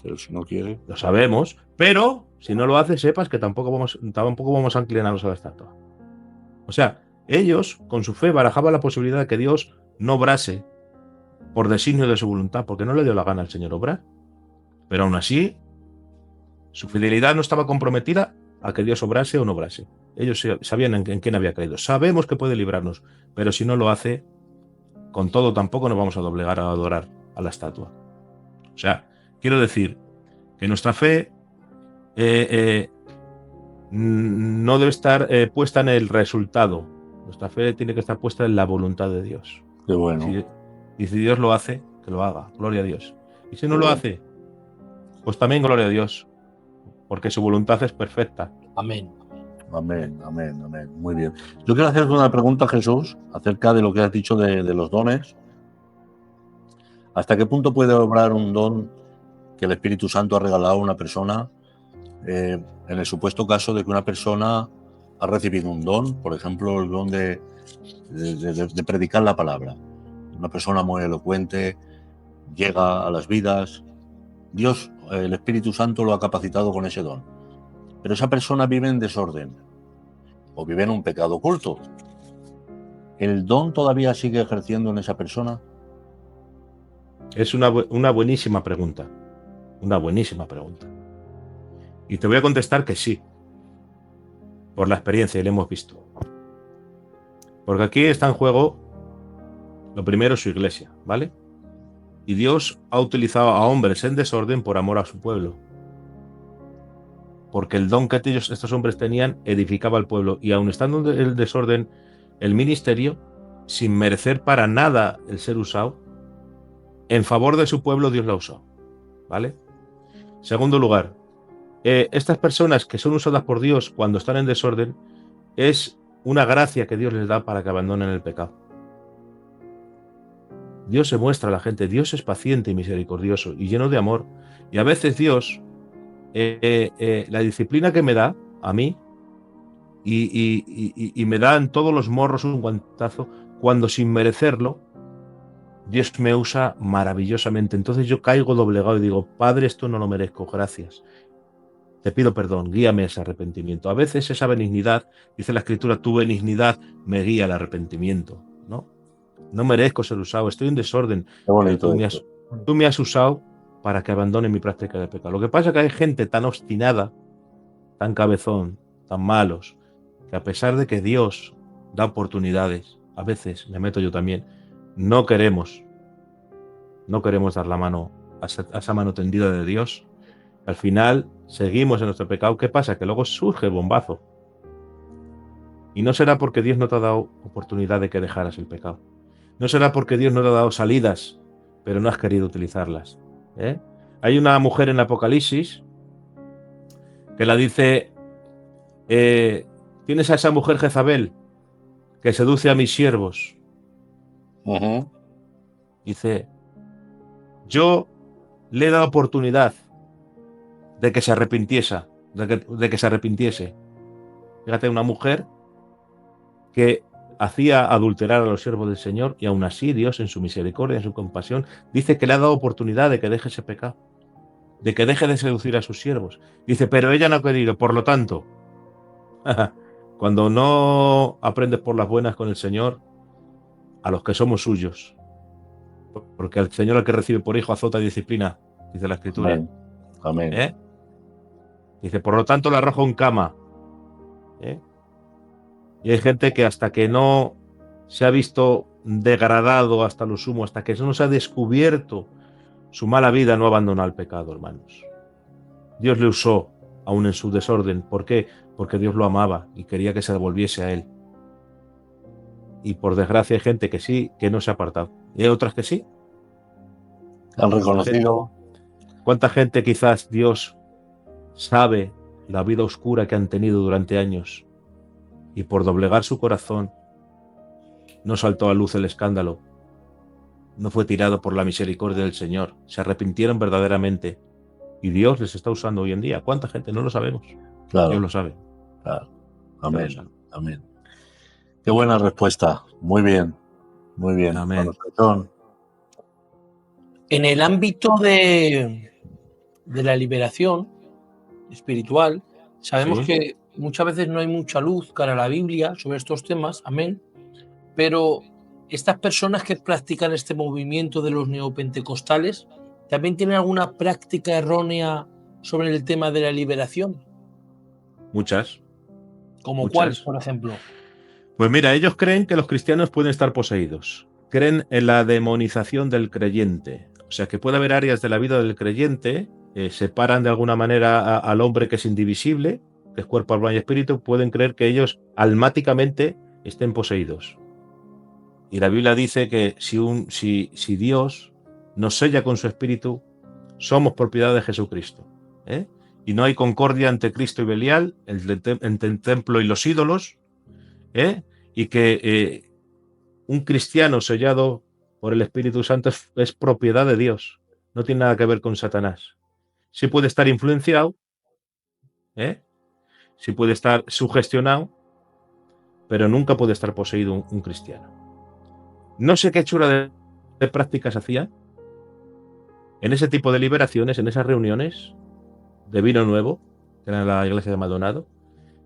Speaker 1: Pero si no quiere.
Speaker 3: Lo sabemos, pero si no lo hace, sepas que tampoco vamos a inclinarnos a la estatua. O sea, ellos, con su fe, barajaban la posibilidad de que Dios no obrase por designio de su voluntad, porque no le dio la gana al Señor obrar. Pero aún así, su fidelidad no estaba comprometida a que Dios obrase o no obrase. Ellos sabían en quién había creído. Sabemos que puede librarnos, pero si no lo hace, con todo tampoco nos vamos a doblegar a adorar a la estatua. O sea, quiero decir que nuestra fe no debe estar puesta en el resultado. Nuestra fe tiene que estar puesta en la voluntad de Dios.
Speaker 1: Qué bueno.
Speaker 3: Y si Dios lo hace, que lo haga. Gloria a Dios. Y si no lo hace, pues también gloria a Dios. Porque su voluntad es perfecta.
Speaker 2: Amén.
Speaker 1: Amén, amén, amén. Muy bien. Yo quiero hacerte una pregunta, Jesús, acerca de lo que has dicho de los dones. ¿Hasta qué punto puede obrar un don que el Espíritu Santo ha regalado a una persona en el supuesto caso de que una persona ha recibido un don, por ejemplo, el don de predicar la palabra? Una persona muy elocuente, llega a las vidas, Dios, el Espíritu Santo lo ha capacitado con ese don, pero esa persona vive en desorden o vive en un pecado oculto. ¿El don todavía sigue ejerciendo en esa persona?
Speaker 3: Es una buenísima pregunta. Una buenísima pregunta. Y te voy a contestar que sí. Por la experiencia, y lo hemos visto. Porque aquí está en juego, lo primero, su iglesia, ¿vale? Y Dios ha utilizado a hombres en desorden por amor a su pueblo. Porque el don que estos hombres tenían edificaba al pueblo. Y aun estando en el desorden, el ministerio, sin merecer para nada el ser usado, en favor de su pueblo Dios lo ha usado, ¿vale? Segundo lugar, estas personas que son usadas por Dios cuando están en desorden, es una gracia que Dios les da para que abandonen el pecado. Dios se muestra a la gente, Dios es paciente y misericordioso y lleno de amor. Y a veces Dios, la disciplina que me da a mí, y me da en todos los morros un guantazo, cuando sin merecerlo, Dios me usa maravillosamente. Entonces yo caigo doblegado y digo, Padre, esto no lo merezco, gracias. Te pido perdón, guíame a ese arrepentimiento. A veces esa benignidad, dice la Escritura, tu benignidad me guía al arrepentimiento, ¿no? No merezco ser usado, estoy en desorden.
Speaker 1: Qué bonito.
Speaker 3: Tú me has usado para que abandone mi práctica de pecado. Lo que pasa es que hay gente tan obstinada, tan cabezón, tan malos, que a pesar de que Dios da oportunidades, a veces, me meto yo también, no queremos dar la mano a esa mano tendida de Dios. Al final seguimos en nuestro pecado. ¿Qué pasa? Que luego surge el bombazo. Y no será porque Dios no te ha dado oportunidad de que dejaras el pecado. No será porque Dios no te ha dado salidas, pero no has querido utilizarlas. Hay una mujer en Apocalipsis que la dice, tienes a esa mujer Jezabel que seduce a mis siervos. Dice, yo le he dado oportunidad de que se arrepintiese, de que se arrepintiese. Fíjate, una mujer que hacía adulterar a los siervos del Señor y aún así Dios en su misericordia, en su compasión, dice que le ha dado oportunidad de que deje ese pecado, de que deje de seducir a sus siervos. Dice, pero ella no ha querido, por lo tanto, cuando no aprendes por las buenas con el Señor, a los que somos suyos, porque al Señor al que recibe por hijo azota y disciplina, dice la Escritura.
Speaker 1: Amén. Amén.
Speaker 3: Dice, por lo tanto la arrojo en cama. Y hay gente que hasta que no se ha visto degradado hasta lo sumo, hasta que no se ha descubierto su mala vida, no abandonó el pecado, hermanos. Dios le usó aún en su desorden. ¿Por qué? Porque Dios lo amaba y quería que se devolviese a él. Y por desgracia hay gente que sí, que no se ha apartado. Y hay otras que sí.
Speaker 1: Han reconocido.
Speaker 3: ¿Cuánta gente quizás Dios sabe la vida oscura que han tenido durante años y por doblegar su corazón no saltó a luz el escándalo, no fue tirado por la misericordia del Señor, se arrepintieron verdaderamente y Dios les está usando hoy en día? ¿Cuánta gente? No lo sabemos.
Speaker 1: Claro.
Speaker 3: Dios lo sabe.
Speaker 1: Claro. Amén. Amén. Qué buena respuesta. Muy bien. Muy bien.
Speaker 3: Amén.
Speaker 2: En el ámbito de la liberación espiritual, sabemos que muchas veces no hay mucha luz cara a la Biblia sobre estos temas, amén, pero estas personas que practican este movimiento de los neopentecostales también tienen alguna práctica errónea sobre el tema de la liberación.
Speaker 3: Muchas.
Speaker 2: ¿Como cuál, por ejemplo?
Speaker 3: Pues mira, ellos creen que los cristianos pueden estar poseídos. Creen en la demonización del creyente. O sea, que puede haber áreas de la vida del creyente, separan de alguna manera al hombre que es indivisible, que es cuerpo, alma y espíritu, pueden creer que ellos almáticamente estén poseídos. Y la Biblia dice que si Dios nos sella con su espíritu, somos propiedad de Jesucristo. Y no hay concordia entre Cristo y Belial, entre el templo y los ídolos, y que un cristiano sellado por el Espíritu Santo es propiedad de Dios, no tiene nada que ver con Satanás. Sí puede estar influenciado, sí puede estar sugestionado, pero nunca puede estar poseído un cristiano. No sé qué chula de prácticas hacía en ese tipo de liberaciones, en esas reuniones de vino nuevo, que era la iglesia de Maldonado,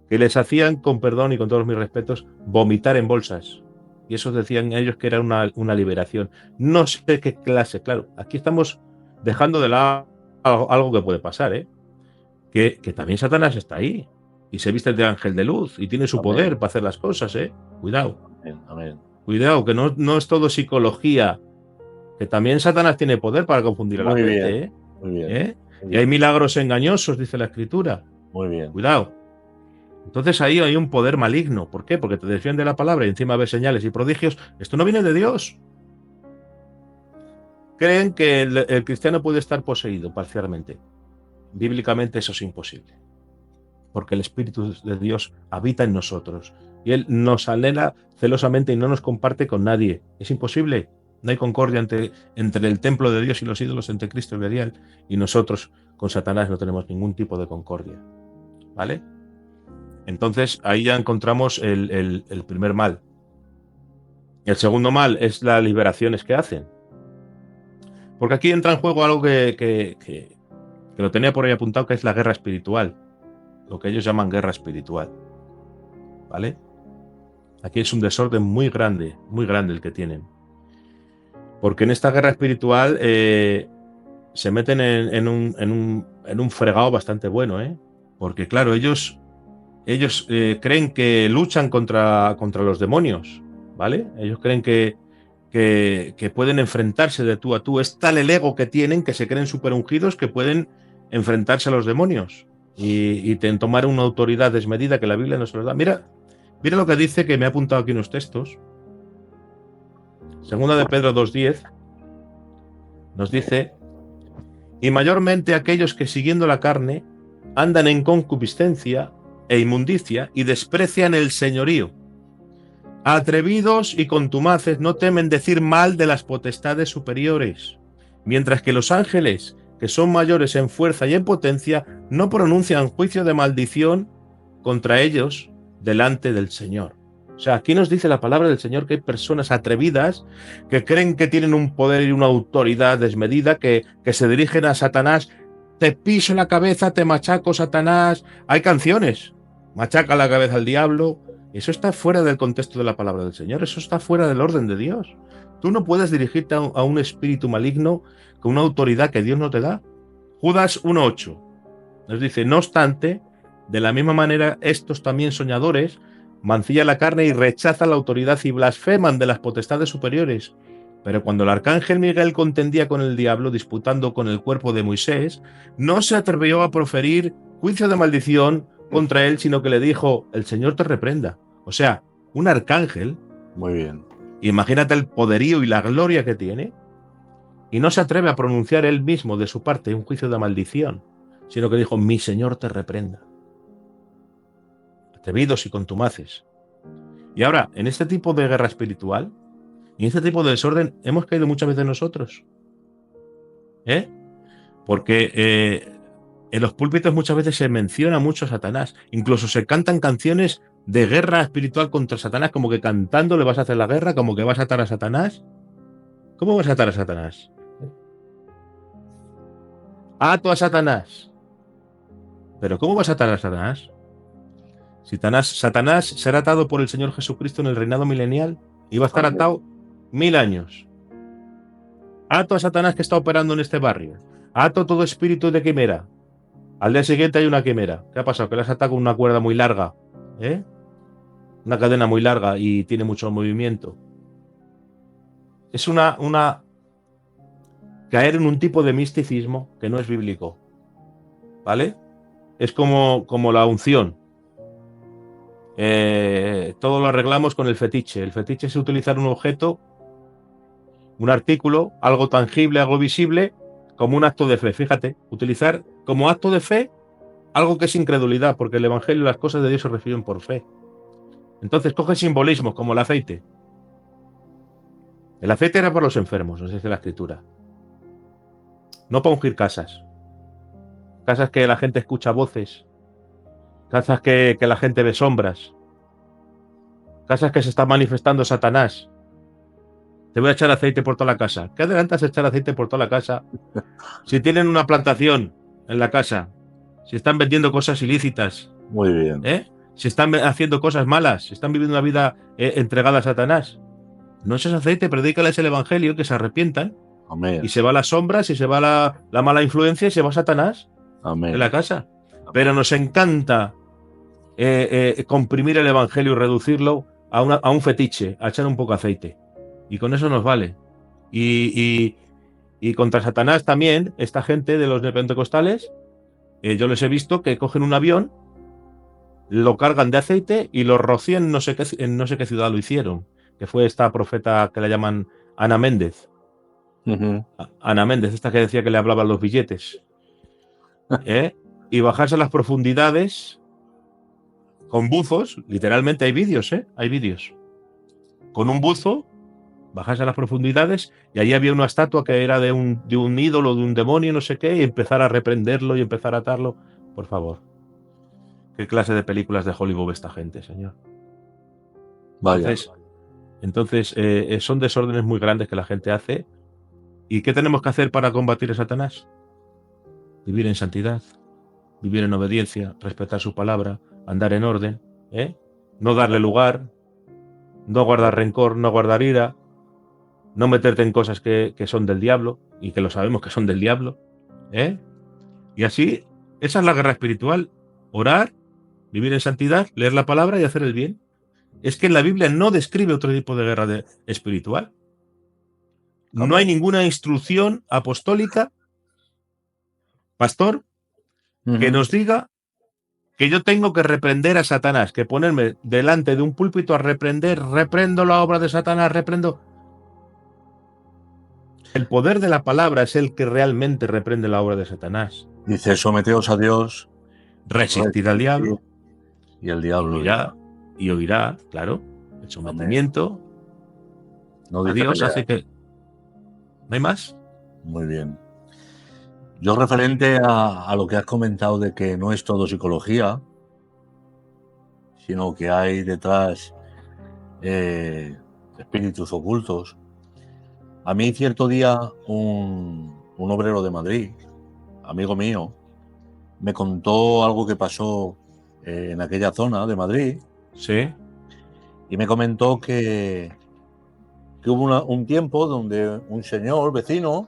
Speaker 3: que les hacían, con perdón y con todos mis respetos, vomitar en bolsas. Y eso decían ellos que era una liberación. No sé qué clase, claro. Aquí estamos dejando de lado algo que puede pasar, que también Satanás está ahí. Y se viste de ángel de luz y tiene su poder para hacer las cosas, Cuidado.
Speaker 1: Amén.
Speaker 3: Cuidado, que no es todo psicología. Que también Satanás tiene poder para confundir a la gente,
Speaker 1: Muy bien.
Speaker 3: Y hay milagros engañosos, dice la Escritura.
Speaker 1: Muy bien.
Speaker 3: Cuidado. Entonces ahí hay un poder maligno. ¿Por qué? Porque te defiende la palabra y encima ves señales y prodigios. Esto no viene de Dios. Creen que el cristiano puede estar poseído parcialmente. Bíblicamente eso es imposible. Porque el Espíritu de Dios habita en nosotros. Y Él nos anhela celosamente y no nos comparte con nadie. Es imposible. No hay concordia entre el templo de Dios y los ídolos, entre Cristo y Belial. Y nosotros con Satanás no tenemos ningún tipo de concordia. ¿Vale? Entonces ahí ya encontramos el primer mal. El segundo mal es las liberaciones que hacen. Porque aquí entra en juego algo que lo tenía por ahí apuntado, que es la guerra espiritual. Lo que ellos llaman guerra espiritual. ¿Vale? Aquí es un desorden muy grande el que tienen. Porque en esta guerra espiritual se meten en un fregado bastante bueno, Porque claro, ellos creen que luchan contra los demonios, ¿vale? Ellos creen que pueden enfrentarse de tú a tú. Es tal el ego que tienen que se creen súper ungidos que pueden enfrentarse a los demonios y tomar una autoridad desmedida que la Biblia no se los da. Mira lo que dice, que me ha apuntado aquí unos textos. Segunda de Pedro 2:10 nos dice: y mayormente aquellos que siguiendo la carne andan en concupiscencia e inmundicia y desprecian el señorío. Atrevidos y contumaces no temen decir mal de las potestades superiores, mientras que los ángeles, que son mayores en fuerza y en potencia, no pronuncian juicio de maldición contra ellos delante del Señor. O sea, aquí nos dice la palabra del Señor que hay personas atrevidas que creen que tienen un poder y una autoridad desmedida, que se dirigen a Satanás. Te piso la cabeza, te machaco, Satanás. Hay canciones. Machaca la cabeza al diablo. Eso está fuera del contexto de la palabra del Señor. Eso está fuera del orden de Dios. Tú no puedes dirigirte a un espíritu maligno con una autoridad que Dios no te da. Judas 1:8 nos dice: no obstante, de la misma manera estos también soñadores mancilla la carne y rechaza la autoridad y blasfeman de las potestades superiores. Pero cuando el arcángel Miguel contendía con el diablo, disputando con el cuerpo de Moisés, no se atrevió a proferir juicio de maldición contra él, sino que le dijo: el Señor te reprenda. O sea, un arcángel,
Speaker 1: Muy bien.
Speaker 3: imagínate el poderío y la gloria que tiene, y no se atreve a pronunciar él mismo de su parte un juicio de maldición, sino que dijo: mi Señor te reprenda. Atrevidos y contumaces. Y ahora, en este tipo de guerra espiritual, y en este tipo de desorden, hemos caído muchas veces nosotros. Porque en los púlpitos muchas veces se menciona mucho a Satanás. Incluso se cantan canciones de guerra espiritual contra Satanás, como que cantando le vas a hacer la guerra, como que vas a atar a Satanás. ¿Cómo vas a atar a Satanás? Ato a Satanás. ¿Pero cómo vas a atar a Satanás? Satanás será atado por el Señor Jesucristo en el reinado milenial y va a estar atado 1000 años. Ato a Satanás que está operando en este barrio. Ato todo espíritu de quimera. Al día siguiente hay una quimera. ¿Qué ha pasado? Que le has atado con una cuerda muy larga. Una cadena muy larga y tiene mucho movimiento. Es caer en un tipo de misticismo que no es bíblico. ¿Vale? Es como la unción. Todo lo arreglamos con el fetiche. El fetiche es utilizar un objeto, un artículo, algo tangible, algo visible, como un acto de fe. Fíjate, utilizar como acto de fe algo que es incredulidad, porque el Evangelio y las cosas de Dios se reciben por fe. Entonces coge simbolismos como el aceite. El aceite era para los enfermos, nos dice la Escritura. No para ungir casas. Casas que la gente escucha voces. Casas que la gente ve sombras. Casas que se está manifestando Satanás. Te voy a echar aceite por toda la casa. ¿Qué adelantas echar aceite por toda la casa? Si tienen una plantación en la casa, si están vendiendo cosas ilícitas,
Speaker 1: Muy bien.
Speaker 3: si están haciendo cosas malas, si están viviendo una vida entregada a Satanás, no eches aceite, predícales el Evangelio, que se arrepientan.
Speaker 1: Amén.
Speaker 3: Y se va las sombras, y se va la mala influencia, y se va Satanás
Speaker 1: Amén.
Speaker 3: de la casa. Pero nos encanta comprimir el Evangelio y reducirlo a un fetiche, a echar un poco de aceite. Y con eso nos vale. Y contra Satanás también, esta gente de los neopentecostales, yo les he visto que cogen un avión, lo cargan de aceite y lo rocían en no sé qué ciudad lo hicieron, que fue esta profeta que la llaman Ana Méndez. Ana Méndez, esta que decía que le hablaban los billetes. Y bajarse a las profundidades con buzos, literalmente hay vídeos, hay vídeos. Con un buzo, bajarse a las profundidades y allí había una estatua que era de un ídolo, de un demonio, no sé qué, y empezar a reprenderlo y empezar a atarlo. Por favor. ¿Qué clase de películas de Hollywood ve esta gente, señor?
Speaker 1: Vaya.
Speaker 3: Entonces son desórdenes muy grandes que la gente hace. ¿Y qué tenemos que hacer para combatir a Satanás? Vivir en santidad, vivir en obediencia, respetar su palabra, andar en orden, no darle lugar, no guardar rencor, no guardar ira, no meterte en cosas que son del diablo y que lo sabemos que son del diablo. Y así, esa es la guerra espiritual. Orar, vivir en santidad, leer la palabra y hacer el bien. Es que en la Biblia no describe otro tipo de guerra espiritual. No hay ninguna instrucción apostólica, pastor, que nos diga que yo tengo que reprender a Satanás, que ponerme delante de un púlpito a reprendo la obra de Satanás, reprendo. El poder de la palabra es el que realmente reprende la obra de Satanás.
Speaker 1: Dice: someteos a Dios,
Speaker 3: resistir al diablo,
Speaker 1: y el diablo
Speaker 3: oirá, claro. El sometimiento a Dios hace que... ¿No hay más?
Speaker 1: Muy bien. Yo, referente a lo que has comentado de que no es todo psicología, sino que hay detrás espíritus ocultos. A mí cierto día un obrero de Madrid, amigo mío, me contó algo que pasó en aquella zona de Madrid.
Speaker 3: Sí.
Speaker 1: Y me comentó que hubo un tiempo donde un señor vecino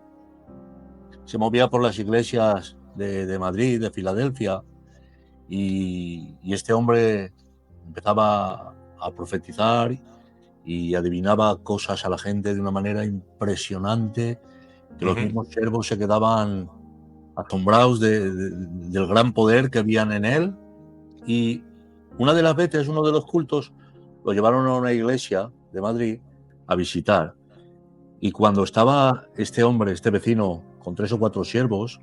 Speaker 1: se movía por las iglesias de Madrid, de Filadelfia, y este hombre empezaba a profetizar y adivinaba cosas a la gente de una manera impresionante, que los mismos siervos se quedaban asombrados del gran poder que habían en él. Y una de las veces, uno de los cultos, lo llevaron a una iglesia de Madrid a visitar. Y cuando estaba este hombre, este vecino, con 3 o 4 siervos,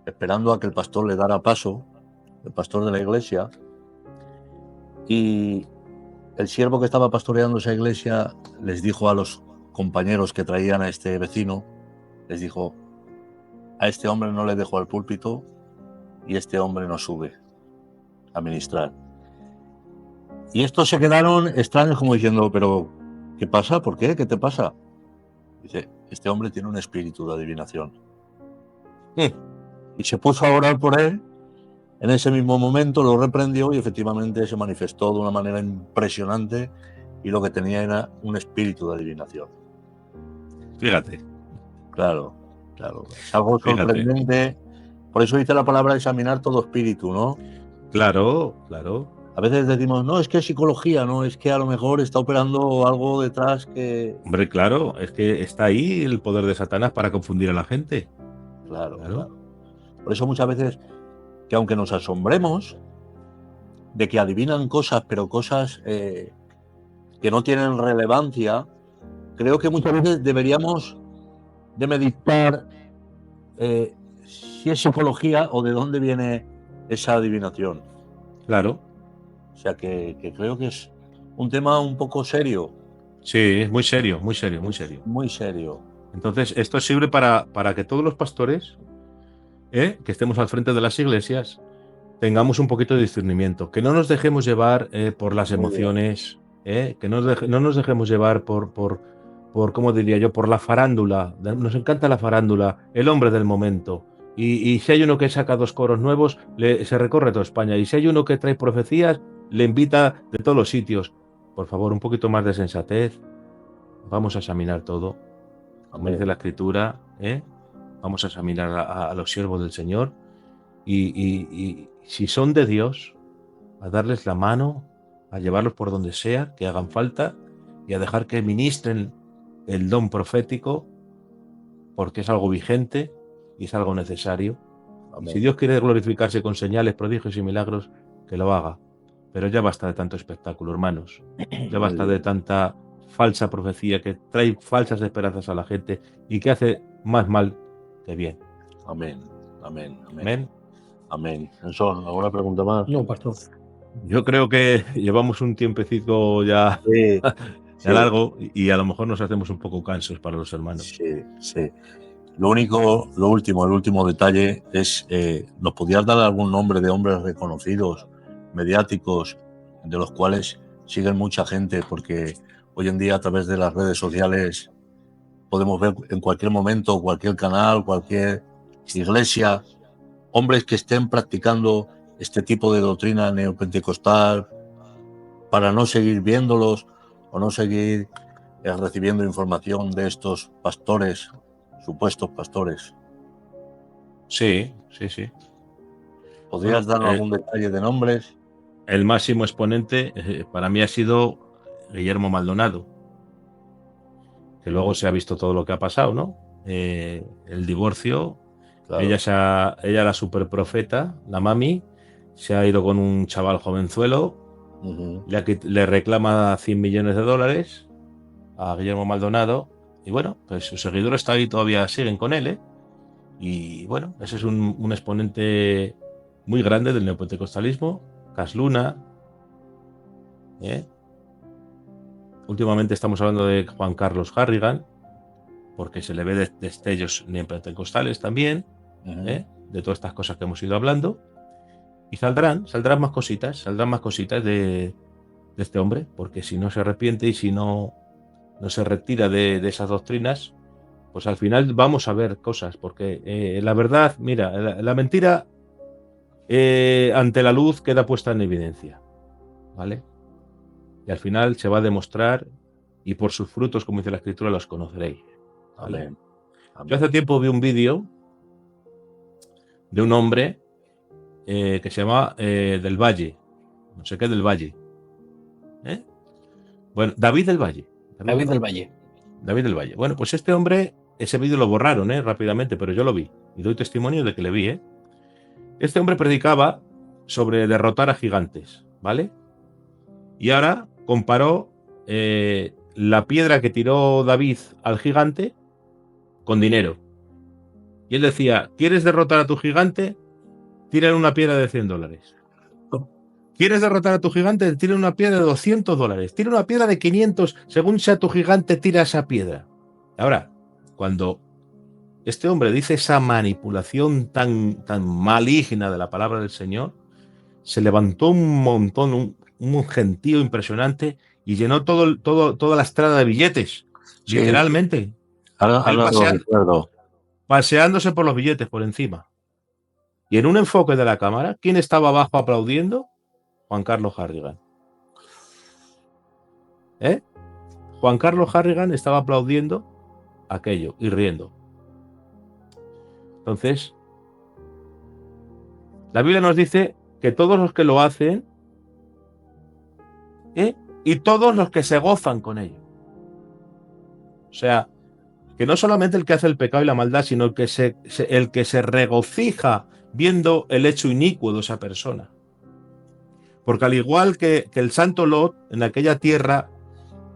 Speaker 1: esperando a que el pastor le diera paso, el pastor de la iglesia, y el siervo que estaba pastoreando esa iglesia les dijo a los compañeros que traían a este vecino, les dijo: a este hombre no le dejo al púlpito y este hombre no sube a ministrar. Y estos se quedaron extraños, como diciendo: pero ¿qué pasa? ¿Por qué? ¿Qué te pasa? Dice: este hombre tiene un espíritu de adivinación. Y se puso a orar por él. En ese mismo momento lo reprendió y efectivamente se manifestó de una manera impresionante, y lo que tenía era un espíritu de adivinación.
Speaker 3: Fíjate.
Speaker 1: Claro. Es algo sorprendente. Por eso dice la palabra examinar todo espíritu, ¿no?
Speaker 3: Claro.
Speaker 1: A veces decimos: no, es que es psicología, no, es que a lo mejor está operando algo detrás que...
Speaker 3: Hombre, claro, es que está ahí el poder de Satanás para confundir a la gente.
Speaker 1: Claro. Por eso muchas veces, que aunque nos asombremos de que adivinan cosas, pero cosas que no tienen relevancia, creo que muchas veces deberíamos de meditar si es psicología o de dónde viene esa adivinación.
Speaker 3: Claro.
Speaker 1: O sea que creo que es un tema un poco serio.
Speaker 3: Sí, es muy serio.
Speaker 1: Muy serio.
Speaker 3: Entonces, esto sirve para que todos los pastores, que estemos al frente de las iglesias, tengamos un poquito de discernimiento, que no nos dejemos llevar por las emociones, que no nos dejemos llevar por, ¿cómo diría yo?, por la farándula. Nos encanta la farándula, el hombre del momento. Y si hay uno que saca 2 coros nuevos, se recorre toda España. Y si hay uno que trae profecías, le invita de todos los sitios. Por favor, un poquito más de sensatez. Vamos a examinar todo. Como dice la Escritura, vamos a examinar a los siervos del Señor. Y si son de Dios, a darles la mano, a llevarlos por donde sea, que hagan falta, y a dejar que ministren el don profético, porque es algo vigente y es algo necesario. Y si Dios quiere glorificarse con señales, prodigios y milagros, que lo haga. Pero ya basta de tanto espectáculo, hermanos. Ya basta de tanta falsa profecía que trae falsas esperanzas a la gente y que hace más mal que bien.
Speaker 1: Amén.
Speaker 2: Sansón,
Speaker 1: ¿alguna pregunta más?
Speaker 2: No, pastor.
Speaker 3: Yo creo que llevamos un tiempecito ya, ya largo, y a lo mejor nos hacemos un poco cansos para los hermanos.
Speaker 1: Sí. El último detalle es, ¿nos podías dar algún nombre de hombres reconocidos, mediáticos, de los cuales siguen mucha gente? Porque hoy en día, a través de las redes sociales, podemos ver en cualquier momento, cualquier canal, cualquier iglesia, hombres que estén practicando este tipo de doctrina neopentecostal, para no seguir viéndolos o no seguir recibiendo información de estos pastores, supuestos pastores.
Speaker 3: Sí.
Speaker 1: ¿Podrías dar algún detalle de nombres?
Speaker 3: El máximo exponente para mí ha sido Guillermo Maldonado, que luego se ha visto todo lo que ha pasado, ¿no? El divorcio, claro. Ella la superprofeta, la mami, se ha ido con un chaval jovenzuelo, le reclama $100 millones a Guillermo Maldonado, y bueno, pues sus seguidores todavía siguen con él, y bueno, ese es un exponente muy grande del neopentecostalismo. Casluna, últimamente estamos hablando de Juan Carlos Harrigan, porque se le ve destellos neopentecostales también, de todas estas cosas que hemos ido hablando, y saldrán más cositas de este hombre, porque si no se arrepiente y si no se retira de esas doctrinas, pues al final vamos a ver cosas, porque la verdad, mira, la mentira ante la luz queda puesta en evidencia, ¿vale? Y al final se va a demostrar, y por sus frutos, como dice la Escritura, los conoceréis, ¿vale? Amén. Yo hace tiempo vi un vídeo de un hombre que se llama Del Valle, no sé qué del Valle, Bueno, David del Valle.
Speaker 2: David del Valle.
Speaker 3: David del Valle. Bueno, pues este hombre, ese vídeo lo borraron rápidamente, pero yo lo vi y doy testimonio de que le vi. Este hombre predicaba sobre derrotar a gigantes, ¿vale? Y ahora comparó la piedra que tiró David al gigante con dinero. Y él decía, ¿quieres derrotar a tu gigante? Tírale una piedra de $100. ¿Quieres derrotar a tu gigante? Tira una piedra de $200. Tira una piedra de 500. Según sea tu gigante, tira esa piedra. Ahora, cuando este hombre dice esa manipulación tan maligna de la palabra del Señor, se levantó un montón, un gentío impresionante y llenó toda la estrada de billetes. Sí. Literalmente. Paseándose por los billetes por encima. Y en un enfoque de la cámara, ¿quién estaba abajo aplaudiendo? Juan Carlos Harrigan. Juan Carlos Harrigan estaba aplaudiendo aquello y riendo. Entonces, la Biblia nos dice que todos los que lo hacen y todos los que se gozan con ello. O sea, que no solamente el que hace el pecado y la maldad, sino el que se regocija viendo el hecho inicuo de esa persona. Porque al igual que el santo Lot, en aquella tierra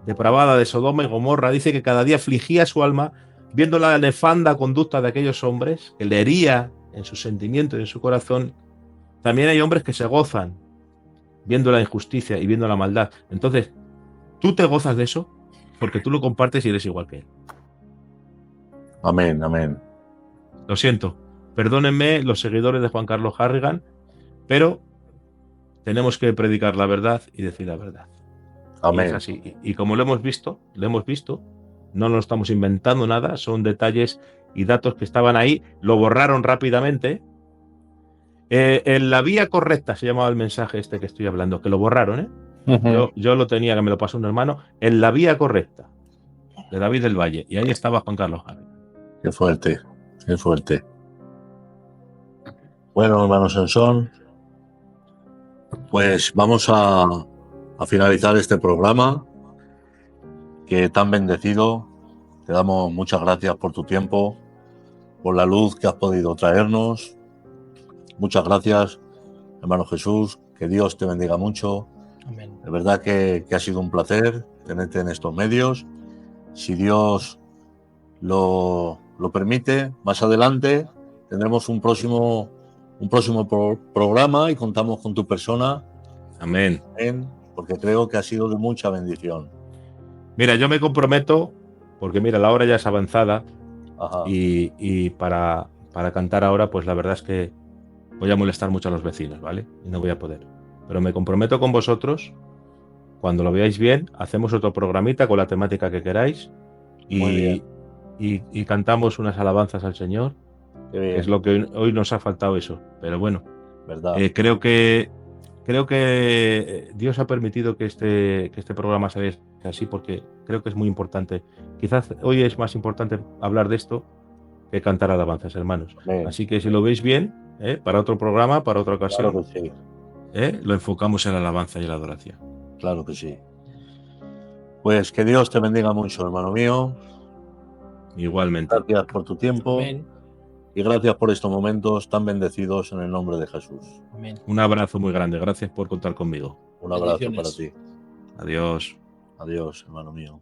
Speaker 3: depravada de Sodoma y Gomorra, dice que cada día afligía su alma viendo la nefanda conducta de aquellos hombres, que le hería en su sentimiento y en su corazón. También hay hombres que se gozan viendo la injusticia y viendo la maldad. Entonces, tú te gozas de eso porque tú lo compartes y eres igual que él.
Speaker 1: Amén, amén.
Speaker 3: Lo siento, perdónenme los seguidores de Juan Carlos Harrigan, pero tenemos que predicar la verdad y decir la verdad.
Speaker 1: Amén.
Speaker 3: Y es así. Y como lo hemos visto, no nos estamos inventando nada, son detalles y datos que estaban ahí, lo borraron rápidamente. En la vía correcta se llamaba el mensaje este que estoy hablando, que lo borraron, yo lo tenía, que me lo pasó un hermano, en la vía correcta, de David del Valle, y ahí estaba Juan Carlos Harrigan.
Speaker 1: Qué fuerte, qué fuerte. Bueno, hermano Sansón, pues vamos a finalizar este programa que tan bendecido. Te damos muchas gracias por tu tiempo, por la luz que has podido traernos. Muchas gracias, hermano Jesús, que Dios te bendiga mucho.
Speaker 2: Amén.
Speaker 1: De verdad que ha sido un placer tenerte en estos medios. Si Dios lo permite, más adelante tendremos un próximo programa y contamos con tu persona.
Speaker 3: Amén.
Speaker 1: Porque creo que ha sido de mucha bendición.
Speaker 3: Mira, yo me comprometo, porque mira, la hora ya es avanzada.
Speaker 1: Ajá.
Speaker 3: Y para cantar ahora, pues la verdad es que voy a molestar mucho a los vecinos, ¿vale? Y no voy a poder. Pero me comprometo con vosotros, cuando lo veáis bien, hacemos otro programita con la temática que queráis y cantamos unas alabanzas al Señor. Es lo que hoy nos ha faltado eso. Pero bueno,
Speaker 1: ¿verdad?
Speaker 3: Creo que Dios ha permitido que este programa se vea así, porque creo que es muy importante. Quizás hoy es más importante hablar de esto que cantar alabanzas, hermanos.
Speaker 1: Amén.
Speaker 3: Así que si lo veis bien, para otro programa, para otra ocasión,
Speaker 1: claro que sí.
Speaker 3: Lo enfocamos en la alabanza y la adoración.
Speaker 1: Claro que sí. Pues que Dios te bendiga mucho, hermano mío.
Speaker 3: Igualmente.
Speaker 1: Gracias por tu tiempo.
Speaker 2: Amén.
Speaker 1: Y gracias por estos momentos tan bendecidos en el nombre de Jesús.
Speaker 2: Amén.
Speaker 3: Un abrazo muy grande. Gracias por contar conmigo.
Speaker 1: Un abrazo para
Speaker 2: Bendiciones.
Speaker 1: ti.
Speaker 3: Adiós.
Speaker 1: Adiós, hermano mío.